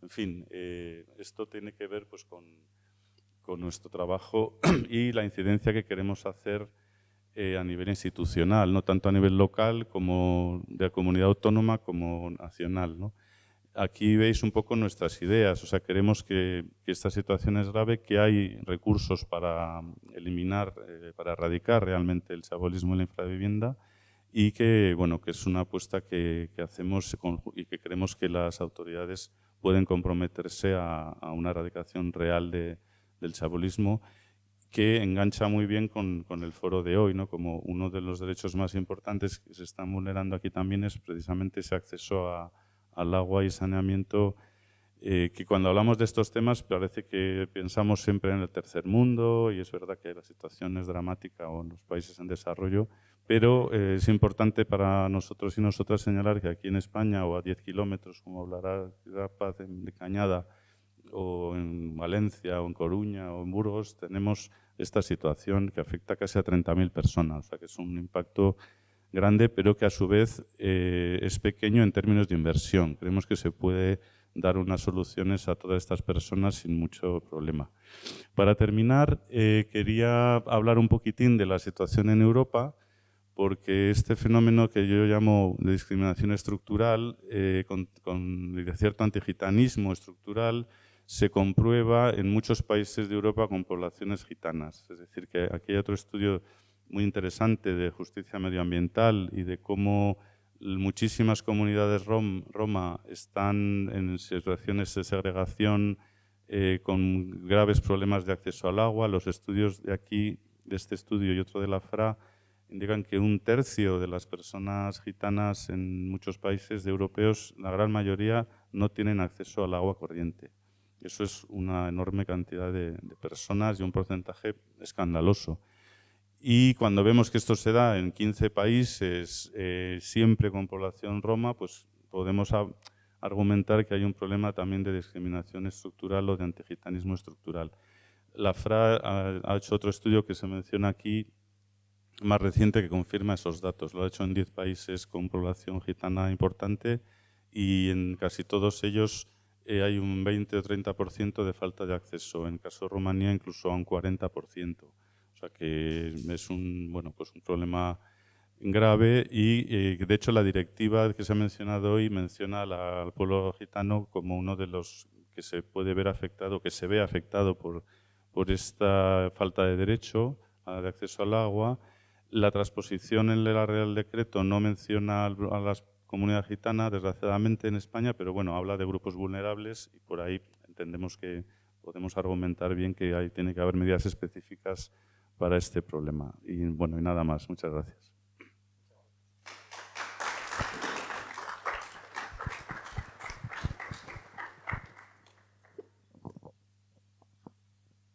en fin, esto tiene que ver pues con nuestro trabajo y la incidencia que queremos hacer a nivel institucional, no tanto a nivel local como de la comunidad autónoma como nacional, ¿no? Aquí veis un poco nuestras ideas, o sea, queremos que esta situación es grave, que hay recursos para eliminar, para erradicar realmente el chabolismo en la infravivienda y que, bueno, que es una apuesta que hacemos y que creemos que las autoridades pueden comprometerse a una erradicación real del chabolismo, que engancha muy bien con el foro de hoy, ¿no? Como uno de los derechos más importantes que se están vulnerando aquí también es precisamente ese acceso al agua y saneamiento, que cuando hablamos de estos temas parece que pensamos siempre en el tercer mundo, y es verdad que la situación es dramática o en los países en desarrollo, pero es importante para nosotros y nosotras señalar que aquí en España, o a 10 kilómetros, como hablará Ciudad Paz de Cañada, o en Valencia, o en Coruña, o en Burgos, tenemos esta situación que afecta casi a 30.000 personas, o sea que es un impacto grande, pero que a su vez es pequeño en términos de inversión. Creemos que se puede dar unas soluciones a todas estas personas sin mucho problema. Para terminar, quería hablar un poquitín de la situación en Europa, porque este fenómeno que yo llamo de discriminación estructural, de cierto antigitanismo estructural, se comprueba en muchos países de Europa con poblaciones gitanas. Es decir, que aquí hay otro estudio muy interesante de justicia medioambiental y de cómo muchísimas comunidades roma están en situaciones de segregación con graves problemas de acceso al agua. Los estudios de aquí, de este estudio y otro de la FRA, indican que 1/3 de las personas gitanas en muchos países europeos, la gran mayoría, no tienen acceso al agua corriente. Eso es una enorme cantidad de personas y un porcentaje escandaloso. Y cuando vemos que esto se da en 15 países, siempre con población roma, pues podemos argumentar que hay un problema también de discriminación estructural o de antigitanismo estructural. La FRA ha hecho otro estudio que se menciona aquí, más reciente, que confirma esos datos. Lo ha hecho en 10 países con población gitana importante y en casi todos ellos hay un 20 o 30% de falta de acceso. En el caso de Rumanía, incluso a un 40%. O sea que es un problema grave y, de hecho, la directiva que se ha mencionado hoy menciona al pueblo gitano como uno de los que se puede ver afectado, que se ve afectado por esta falta de derecho de acceso al agua. La transposición en el Real Decreto no menciona a las comunidades gitanas, desgraciadamente, en España, pero bueno, habla de grupos vulnerables y por ahí entendemos que podemos argumentar bien que tiene que haber medidas específicas para este problema. Y bueno, y nada más. Muchas gracias.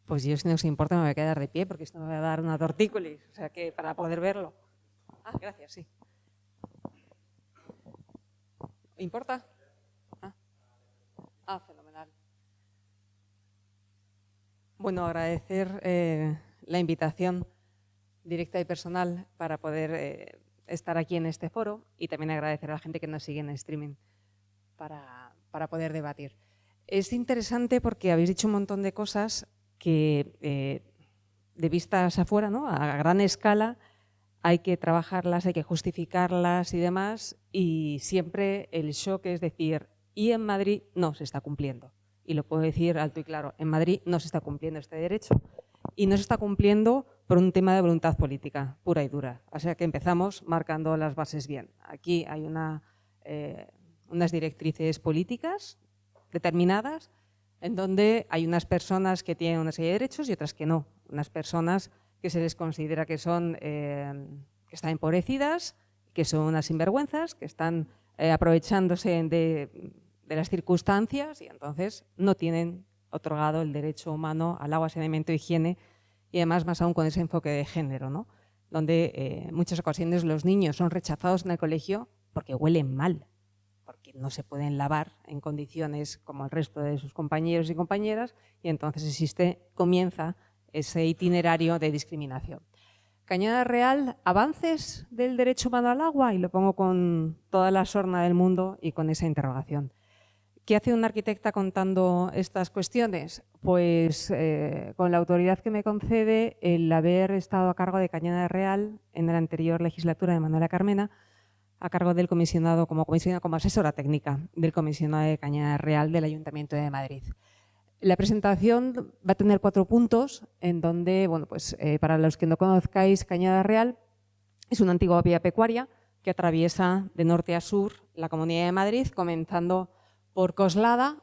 Pues yo, si no os importa, me voy a quedar de pie porque esto me va a dar una tortícolis, o sea que para poder verlo. Ah, gracias, sí. ¿Importa? Fenomenal. Bueno, agradecer la invitación directa y personal para poder estar aquí en este foro y también agradecer a la gente que nos sigue en streaming para poder debatir. Es interesante porque habéis dicho un montón de cosas que de vistas afuera, ¿no? A gran escala, hay que trabajarlas, hay que justificarlas y demás, y siempre el shock es decir, y en Madrid no se está cumpliendo. Y lo puedo decir alto y claro, en Madrid no se está cumpliendo este derecho y no se está cumpliendo por un tema de voluntad política pura y dura. O sea que empezamos marcando las bases bien. Aquí hay unas directrices políticas determinadas en donde hay unas personas que tienen una serie de derechos y otras que no. Unas personas que se les considera que están empobrecidas, que son unas sinvergüenzas, que están aprovechándose de de las circunstancias y entonces no tienen otorgado el derecho humano al agua, saneamiento, higiene y además más aún con ese enfoque de género, ¿no? Donde en muchas ocasiones los niños son rechazados en el colegio porque huelen mal, porque no se pueden lavar en condiciones como el resto de sus compañeros y compañeras y entonces comienza ese itinerario de discriminación. Cañada Real, avances del derecho humano al agua, y lo pongo con toda la sorna del mundo y con esa interrogación. ¿Qué hace una arquitecta contando estas cuestiones? Pues con la autoridad que me concede el haber estado a cargo de Cañada Real en la anterior legislatura de Manuela Carmena, a cargo del comisionado, como asesora técnica del comisionado de Cañada Real del Ayuntamiento de Madrid. La presentación va a tener 4 puntos, en donde, bueno, pues, para los que no conozcáis, Cañada Real es una antigua vía pecuaria que atraviesa de norte a sur la Comunidad de Madrid, comenzando por Coslada,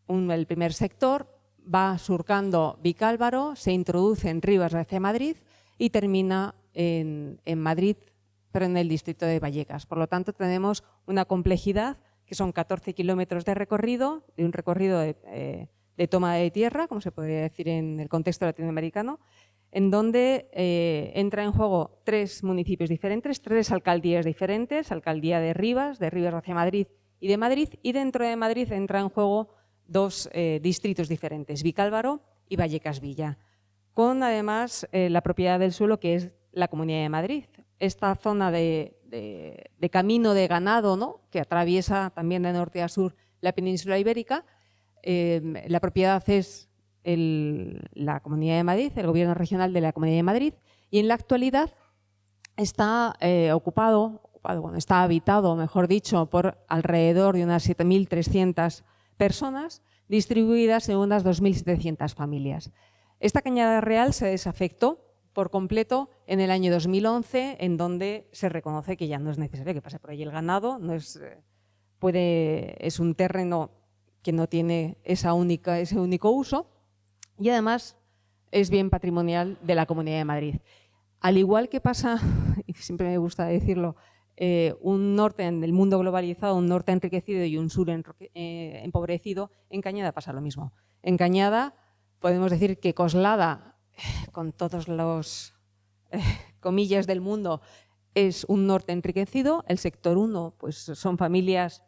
el primer sector, va surcando Vicálvaro, se introduce en Rivas hacia Madrid y termina en Madrid, pero en el distrito de Vallecas. Por lo tanto, tenemos una complejidad que son 14 kilómetros de recorrido, de un recorrido de toma de tierra, como se podría decir en el contexto latinoamericano, en donde entra en juego 3 municipios diferentes, 3 alcaldías diferentes, alcaldía de Rivas hacia Madrid, y dentro de Madrid entra en juego 2 distritos diferentes, Vicálvaro y Vallecas Villa, con además la propiedad del suelo que es la Comunidad de Madrid. Esta zona de camino de ganado, ¿no?, que atraviesa también de norte a sur la península ibérica, la propiedad es la Comunidad de Madrid, el Gobierno regional de la Comunidad de Madrid, y en la actualidad está está habitado, mejor dicho, por alrededor de unas 7.300 personas distribuidas en unas 2.700 familias. Esta Cañada Real se desafectó por completo en el año 2011, en donde se reconoce que ya no es necesario que pase por allí el ganado, es un terreno que no tiene ese único uso y además es bien patrimonial de la Comunidad de Madrid. Al igual que pasa, y siempre me gusta decirlo, un norte en el mundo globalizado, un norte enriquecido y un sur empobrecido, en Cañada pasa lo mismo. En Cañada podemos decir que Coslada, con todos los comillas del mundo, es un norte enriquecido. El sector 1 pues son familias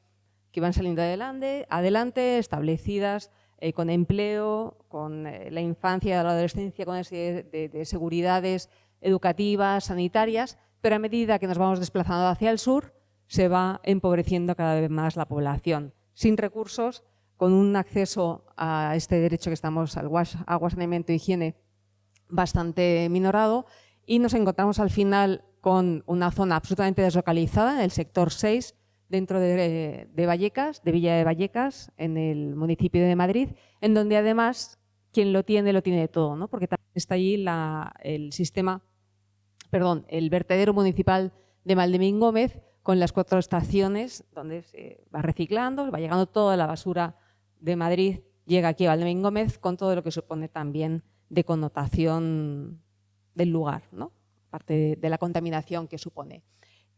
que van saliendo adelante establecidas, con empleo, con la infancia y la adolescencia, con una serie de seguridades educativas, sanitarias, pero a medida que nos vamos desplazando hacia el sur, se va empobreciendo cada vez más la población, sin recursos, con un acceso a este derecho que estamos al agua, saneamiento e higiene bastante minorado, y nos encontramos al final con una zona absolutamente deslocalizada en el sector 6, dentro de Vallecas, de Villa de Vallecas, en el municipio de Madrid, en donde además quien lo tiene todo, ¿no? Porque también está allí el vertedero municipal de Valdemín Gómez, con las 4 estaciones donde se va reciclando, va llegando toda la basura de Madrid, llega aquí a Valdemín Gómez, con todo lo que supone también de connotación del lugar, ¿no?, aparte de la contaminación que supone.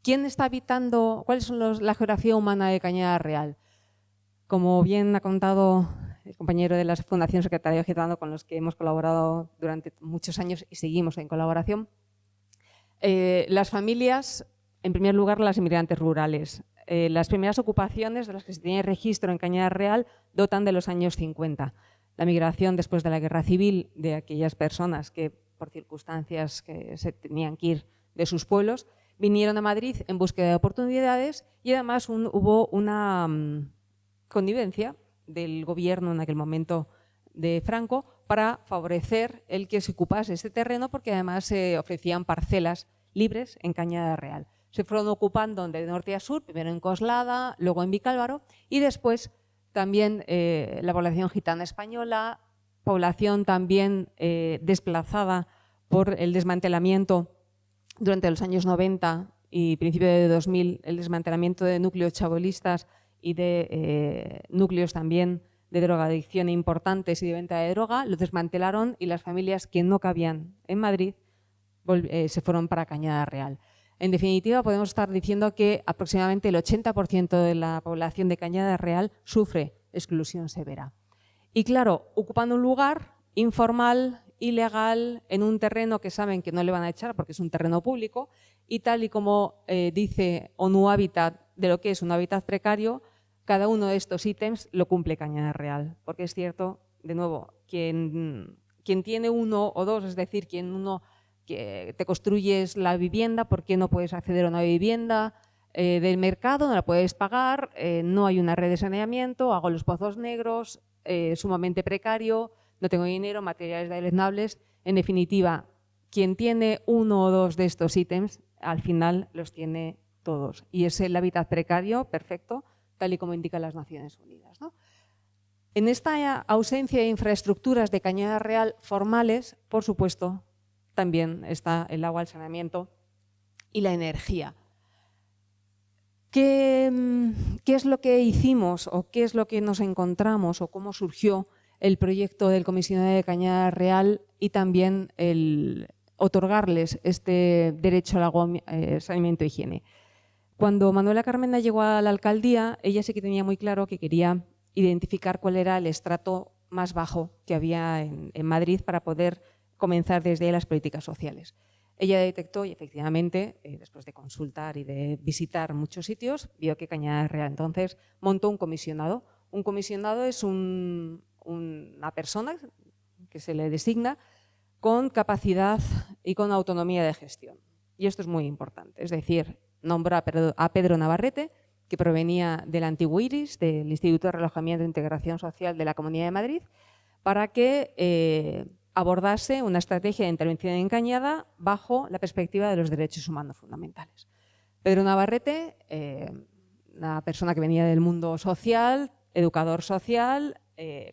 ¿Quién está habitando? ¿Cuál es la geografía humana de Cañada Real? Como bien ha contado el compañero de la Fundación Secretariado Gitano, con los que hemos colaborado durante muchos años y seguimos en colaboración, las familias, en primer lugar, las inmigrantes rurales. Las primeras ocupaciones de las que se tiene registro en Cañada Real datan de los años 50. La migración después de la Guerra Civil de aquellas personas que, por circunstancias que se tenían que ir de sus pueblos, vinieron a Madrid en búsqueda de oportunidades, y además hubo una connivencia del gobierno en aquel momento de Franco para favorecer el que se ocupase este terreno, porque además se ofrecían parcelas libres en Cañada Real. Se fueron ocupando de norte a sur, primero en Coslada, luego en Vicálvaro, y después también la población gitana española, población también desplazada por el desmantelamiento durante los años 90 y principio de 2000, el desmantelamiento de núcleos chabolistas y de núcleos también de drogadicción importantes y de venta de droga, lo desmantelaron, y las familias que no cabían en Madrid se fueron para Cañada Real. En definitiva, podemos estar diciendo que aproximadamente el 80% de la población de Cañada Real sufre exclusión severa. Y claro, ocupan un lugar informal, ilegal, en un terreno que saben que no le van a echar porque es un terreno público, y tal y como dice ONU Habitat de lo que es un hábitat precario, cada uno de estos ítems lo cumple Cañada Real. Porque es cierto, de nuevo, quien tiene uno o dos, es decir, que te construyes la vivienda, ¿por qué no puedes acceder a una vivienda del mercado? No la puedes pagar, no hay una red de saneamiento, hago los pozos negros, sumamente precario, no tengo dinero, materiales deleznables. En definitiva, quien tiene uno o dos de estos ítems, al final los tiene todos. Y es el hábitat precario perfecto, tal y como indican las Naciones Unidas, ¿no? En esta ausencia de infraestructuras de Cañada Real formales, por supuesto, también está el agua, el saneamiento y la energía. ¿Qué es lo que hicimos o qué es lo que nos encontramos o cómo surgió el proyecto del comisionado de Cañada Real y también el otorgarles este derecho al agua, saneamiento e higiene? Cuando Manuela Carmena llegó a la alcaldía, ella sí que tenía muy claro que quería identificar cuál era el estrato más bajo que había en Madrid para poder comenzar desde ahí las políticas sociales. Ella detectó y efectivamente, después de consultar y de visitar muchos sitios, vio que Cañada Real. Entonces montó un comisionado. Un comisionado es una persona que se le designa con capacidad y con autonomía de gestión. Y esto es muy importante. Es decir, nombró a Pedro Navarrete, que provenía del antiguo IRIS, del Instituto de Relojamiento e Integración Social de la Comunidad de Madrid, para que abordase una estrategia de intervención en Cañada bajo la perspectiva de los derechos humanos fundamentales. Pedro Navarrete, una persona que venía del mundo social, educador social,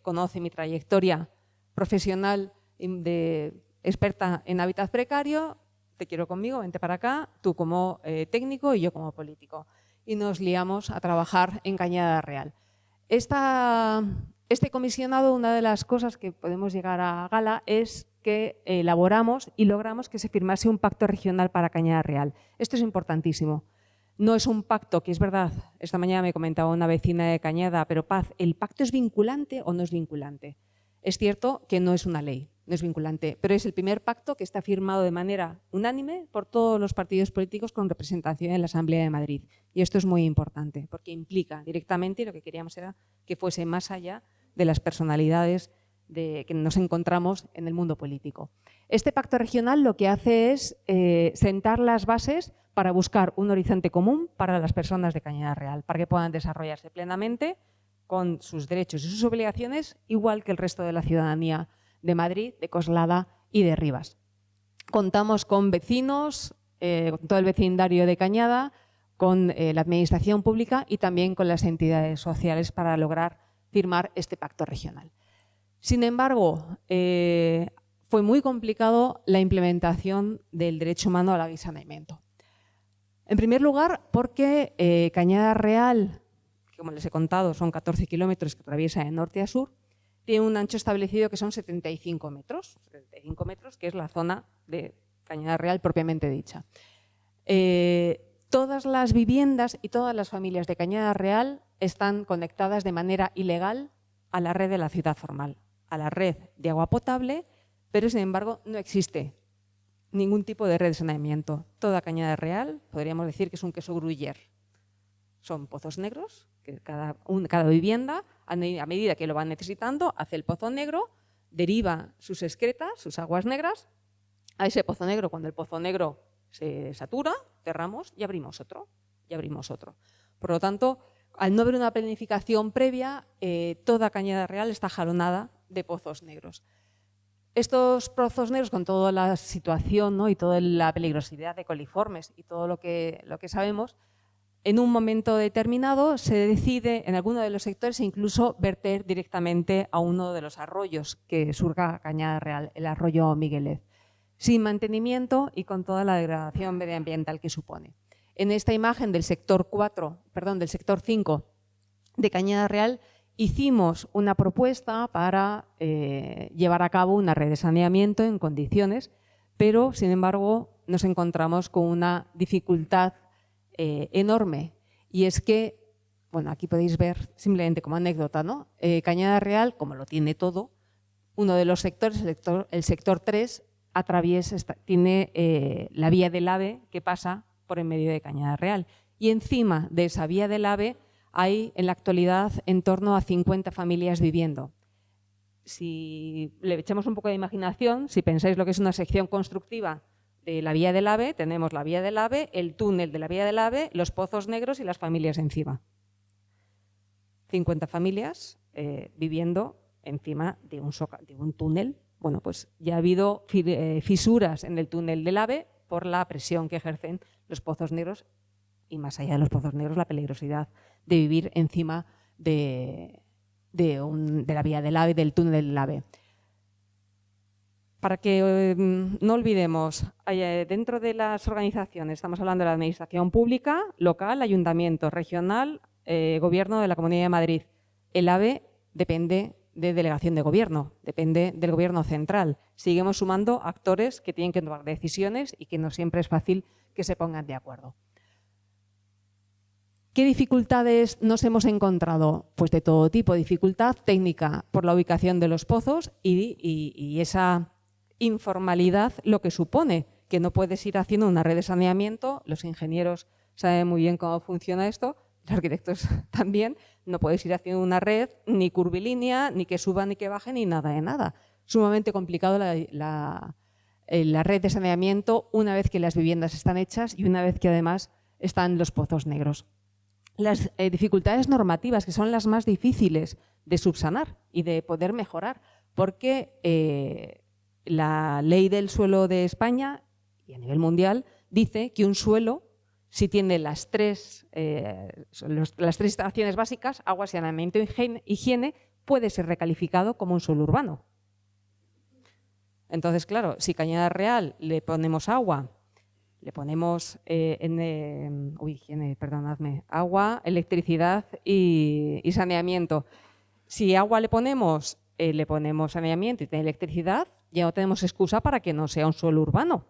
conoce mi trayectoria profesional de experta en hábitat precario, te quiero conmigo, vente para acá, tú como técnico y yo como político. Y nos liamos a trabajar en Cañada Real. Este comisionado, una de las cosas que podemos llegar a gala es que elaboramos y logramos que se firmase un pacto regional para Cañada Real. Esto es importantísimo. No es un pacto, que es verdad, esta mañana me comentaba una vecina de Cañada, pero Paz, ¿el pacto es vinculante o no es vinculante? Es cierto que no es una ley, no es vinculante, pero es el primer pacto que está firmado de manera unánime por todos los partidos políticos con representación en la Asamblea de Madrid. Y esto es muy importante, porque implica directamente, y lo que queríamos era que fuese más allá de las personalidades que nos encontramos en el mundo político. Este pacto regional lo que hace es sentar las bases para buscar un horizonte común para las personas de Cañada Real, para que puedan desarrollarse plenamente con sus derechos y sus obligaciones, igual que el resto de la ciudadanía de Madrid, de Coslada y de Rivas. Contamos con vecinos, con todo el vecindario de Cañada, con la administración pública y también con las entidades sociales para lograr firmar este pacto regional. Sin embargo, fue muy complicado la implementación del derecho humano al agua y saneamiento. En primer lugar, porque Cañada Real, que como les he contado son 14 kilómetros que atraviesa de norte a sur, tiene un ancho establecido que son 75 metros, que es la zona de Cañada Real propiamente dicha. Todas las viviendas y todas las familias de Cañada Real están conectadas de manera ilegal a la red de la ciudad formal, a la red de agua potable, pero sin embargo no existe ningún tipo de red de saneamiento. Toda Cañada Real podríamos decir que es un queso gruyer. Son pozos negros, que cada vivienda, a medida que lo va necesitando, hace el pozo negro, deriva sus excretas, sus aguas negras, a ese pozo negro. Cuando el pozo negro se satura, cerramos y abrimos otro, Por lo tanto, al no haber una planificación previa, toda Cañada Real está jalonada de pozos negros. Estos pozos negros, con toda la situación, ¿no?, y toda la peligrosidad de coliformes y todo lo que sabemos, en un momento determinado se decide en alguno de los sectores incluso verter directamente a uno de los arroyos que surca Cañada Real, el arroyo Miguelez, sin mantenimiento y con toda la degradación medioambiental que supone. En esta imagen del sector 5 de Cañada Real hicimos una propuesta para llevar a cabo una red de saneamiento en condiciones, pero sin embargo nos encontramos con una dificultad enorme, y es que, bueno, aquí podéis ver simplemente como anécdota, ¿no? Cañada Real, como lo tiene todo, uno de los sectores, el sector 3, tiene la vía del AVE que pasa por en medio de Cañada Real, y encima de esa vía del AVE hay en la actualidad en torno a 50 familias viviendo. Si le echamos un poco de imaginación, si pensáis lo que es una sección constructiva de la vía del AVE, tenemos la vía del AVE, el túnel de la vía del AVE, los pozos negros y las familias encima. 50 familias viviendo encima de un túnel. Bueno, pues ya ha habido fisuras en el túnel del AVE por la presión que ejercen los pozos negros, y más allá de los pozos negros, la peligrosidad de vivir encima de la vía del AVE, del túnel del AVE. Para que no olvidemos, dentro de las organizaciones, estamos hablando de la administración pública, local, ayuntamiento, regional, gobierno de la Comunidad de Madrid. El AVE depende de delegación de gobierno, depende del gobierno central. Seguimos sumando actores que tienen que tomar decisiones y que no siempre es fácil que se pongan de acuerdo. ¿Qué dificultades nos hemos encontrado? Pues de todo tipo. Dificultad técnica por la ubicación de los pozos y esa informalidad lo que supone, que no puedes ir haciendo una red de saneamiento. Los ingenieros saben muy bien cómo funciona esto, los arquitectos también. No puedes ir haciendo una red ni curvilínea, ni que suba ni que baje, ni nada de nada. Sumamente complicado la red de saneamiento una vez que las viviendas están hechas y una vez que además están los pozos negros. Las dificultades normativas, que son las más difíciles de subsanar y de poder mejorar, porque la ley del suelo de España y a nivel mundial dice que un suelo, si tiene las tres instalaciones básicas, agua, saneamiento y higiene, puede ser recalificado como un suelo urbano. Entonces, claro, si Cañada Real le ponemos agua, le ponemos agua, electricidad y saneamiento. Si agua le ponemos saneamiento y tiene electricidad, ya no tenemos excusa para que no sea un suelo urbano.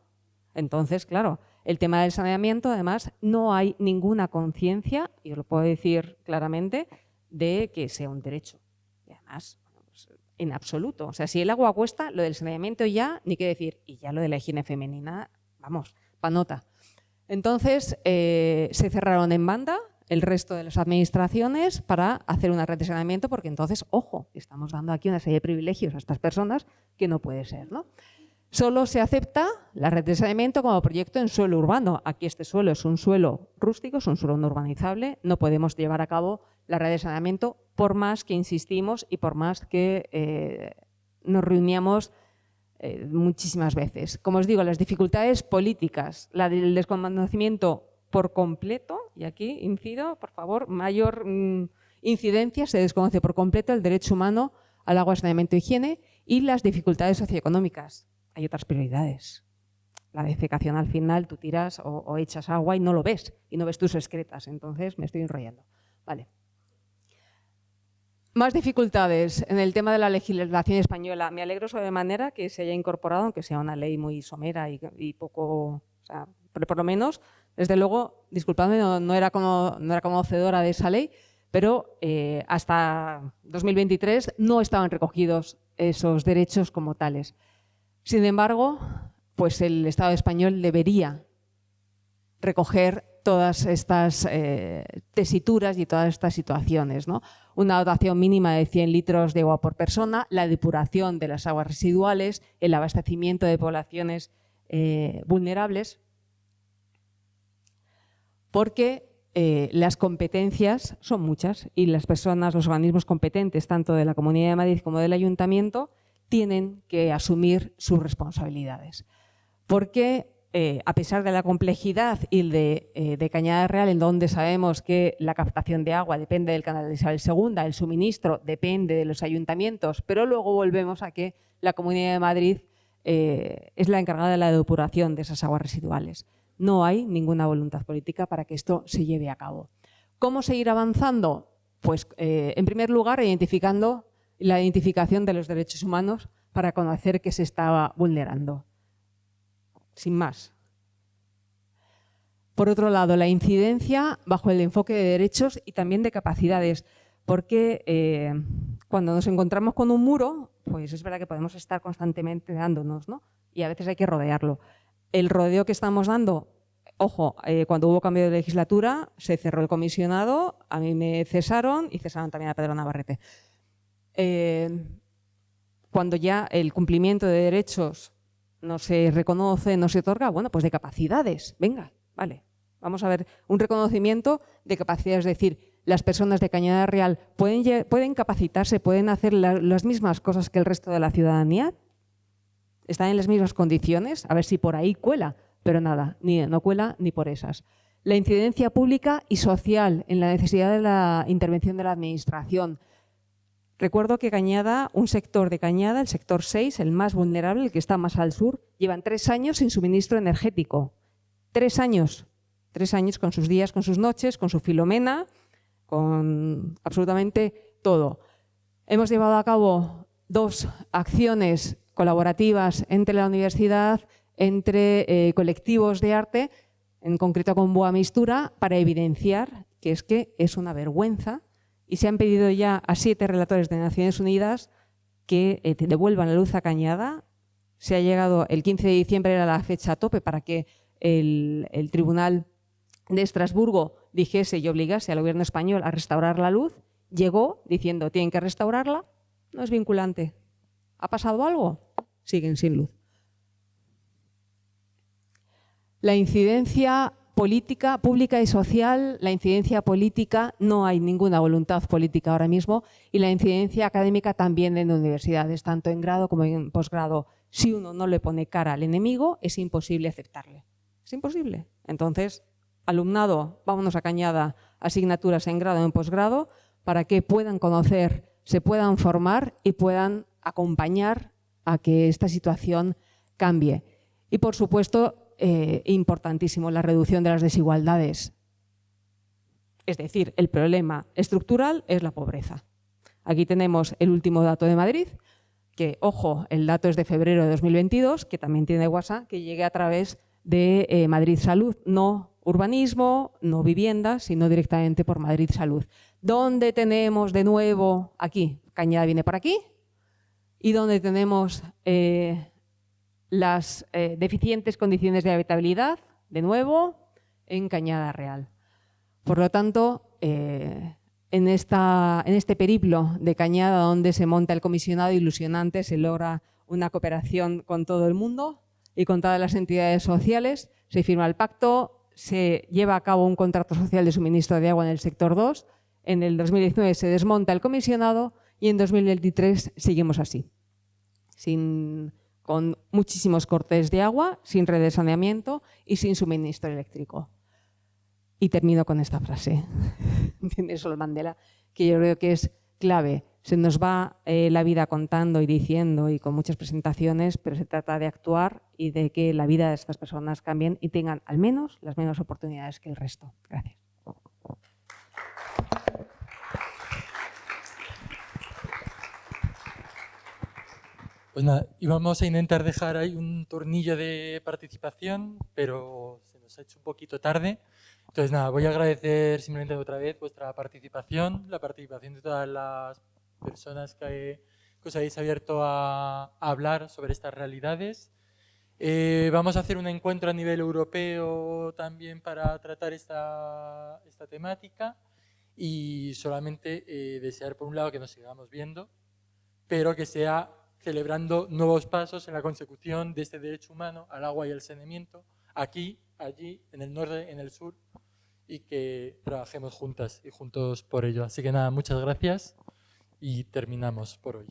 Entonces, claro, el tema del saneamiento, además, no hay ninguna conciencia, y os lo puedo decir claramente, de que sea un derecho. Y además, pues, en absoluto. O sea, si el agua cuesta, lo del saneamiento ya, ni qué decir. Y ya lo de la higiene femenina, vamos, panota. Entonces, se cerraron en banda el resto de las administraciones para hacer una red de saneamiento, porque entonces, ojo, estamos dando aquí una serie de privilegios a estas personas que no puede ser, ¿no? Solo se acepta la red de saneamiento como proyecto en suelo urbano. Aquí este suelo es un suelo rústico, es un suelo no urbanizable. No podemos llevar a cabo la red de saneamiento por más que insistimos y por más que nos reuníamos muchísimas veces. Como os digo, las dificultades políticas, la del desconocimiento por completo, y aquí incido, por favor, mayor incidencia, se desconoce por completo el derecho humano al agua, saneamiento e higiene, y las dificultades socioeconómicas. Hay otras prioridades. La defecación al final, tú tiras o echas agua y no lo ves, y no ves tus excretas. Entonces me estoy enrollando. Vale. Más dificultades en el tema de la legislación española. Me alegro sobremanera que se haya incorporado, aunque sea una ley muy somera y poco, o sea, pero por lo menos, desde luego, disculpadme, no era conocedora de esa ley, pero hasta 2023 no estaban recogidos esos derechos como tales. Sin embargo, pues el Estado español debería recoger todas estas tesituras y todas estas situaciones, ¿no? Una dotación mínima de 100 litros de agua por persona, la depuración de las aguas residuales, el abastecimiento de poblaciones vulnerables, porque las competencias son muchas y las personas, los organismos competentes, tanto de la Comunidad de Madrid como del Ayuntamiento, tienen que asumir sus responsabilidades. Porque a pesar de la complejidad y de Cañada Real, en donde sabemos que la captación de agua depende del canal de Isabel II, el suministro depende de los ayuntamientos, pero luego volvemos a que la Comunidad de Madrid es la encargada de la depuración de esas aguas residuales. No hay ninguna voluntad política para que esto se lleve a cabo. ¿Cómo seguir avanzando? Pues, en primer lugar, identificando la identificación de los derechos humanos para conocer que se estaba vulnerando. sin más. Por otro lado, la incidencia bajo el enfoque de derechos y también de capacidades, porque cuando nos encontramos con un muro, pues es verdad que podemos estar constantemente dándonos, ¿no? Y a veces hay que rodearlo. El rodeo que estamos dando, ojo, cuando hubo cambio de legislatura, se cerró el comisionado, a mí me cesaron y cesaron también a Pedro Navarrete. Cuando ya el cumplimiento de derechos no se reconoce, no se otorga, bueno, pues de capacidades, venga, vale. Vamos a ver, un reconocimiento de capacidades, es decir, las personas de Cañada Real pueden capacitarse, pueden hacer las mismas cosas que el resto de la ciudadanía, están en las mismas condiciones, a ver si por ahí cuela, pero nada, no cuela ni por esas. La incidencia pública y social en la necesidad de la intervención de la administración. Recuerdo que Cañada, un sector de Cañada, el sector 6, el más vulnerable, el que está más al sur, llevan 3 años sin suministro energético. 3 años. 3 años con sus días, con sus noches, con su Filomena, con absolutamente todo. Hemos llevado a cabo 2 acciones colaborativas entre la universidad, entre colectivos de arte, en concreto con Boa Mistura, para evidenciar que es una vergüenza y se han pedido ya a 7 relatores de Naciones Unidas que devuelvan la luz a Cañada. Se ha llegado, el 15 de diciembre era la fecha tope para que el Tribunal de Estrasburgo dijese y obligase al gobierno español a restaurar la luz. Llegó diciendo tienen que restaurarla, no es vinculante. ¿Ha pasado algo? Siguen sin luz. La incidencia política, pública y social, la incidencia política, no hay ninguna voluntad política ahora mismo, y la incidencia académica también en universidades, tanto en grado como en posgrado. Si uno no le pone cara al enemigo, es imposible aceptarle. Es imposible. Entonces, alumnado, vámonos a Cañada, asignaturas en grado y en posgrado, para que puedan conocer, se puedan formar y puedan acompañar a que esta situación cambie. Y, por supuesto, importantísimo, la reducción de las desigualdades. Es decir, el problema estructural es la pobreza. Aquí tenemos el último dato de Madrid, que, ojo, el dato es de febrero de 2022, que también tiene WhatsApp, que llegue a través de Madrid Salud, no urbanismo, no vivienda, sino directamente por Madrid Salud. ¿Dónde tenemos de nuevo? Aquí, Cañada viene por aquí, y donde tenemos las deficientes condiciones de habitabilidad, de nuevo, en Cañada Real. Por lo tanto, en este periplo de Cañada, donde se monta el comisionado ilusionante, se logra una cooperación con todo el mundo y con todas las entidades sociales, se firma el pacto, se lleva a cabo un contrato social de suministro de agua en el sector 2, en el 2019 se desmonta el comisionado y en 2023 seguimos así, con muchísimos cortes de agua, sin red de saneamiento y sin suministro eléctrico. Y termino con esta frase de Nelson Mandela, que yo creo que es clave. Se nos va la vida contando y diciendo y con muchas presentaciones, pero se trata de actuar y de que la vida de estas personas cambien y tengan al menos las mismas oportunidades que el resto. Gracias. Pues nada, íbamos a intentar dejar ahí un tornillo de participación, pero se nos ha hecho un poquito tarde. Entonces nada, voy a agradecer simplemente otra vez vuestra participación, la participación de todas las personas que os habéis abierto a hablar sobre estas realidades. Vamos a hacer un encuentro a nivel europeo también para tratar esta temática y solamente desear por un lado que nos sigamos viendo, pero que sea celebrando nuevos pasos en la consecución de este derecho humano al agua y al saneamiento, aquí, allí, en el norte, en el sur, y que trabajemos juntas y juntos por ello. Así que nada, muchas gracias y terminamos por hoy.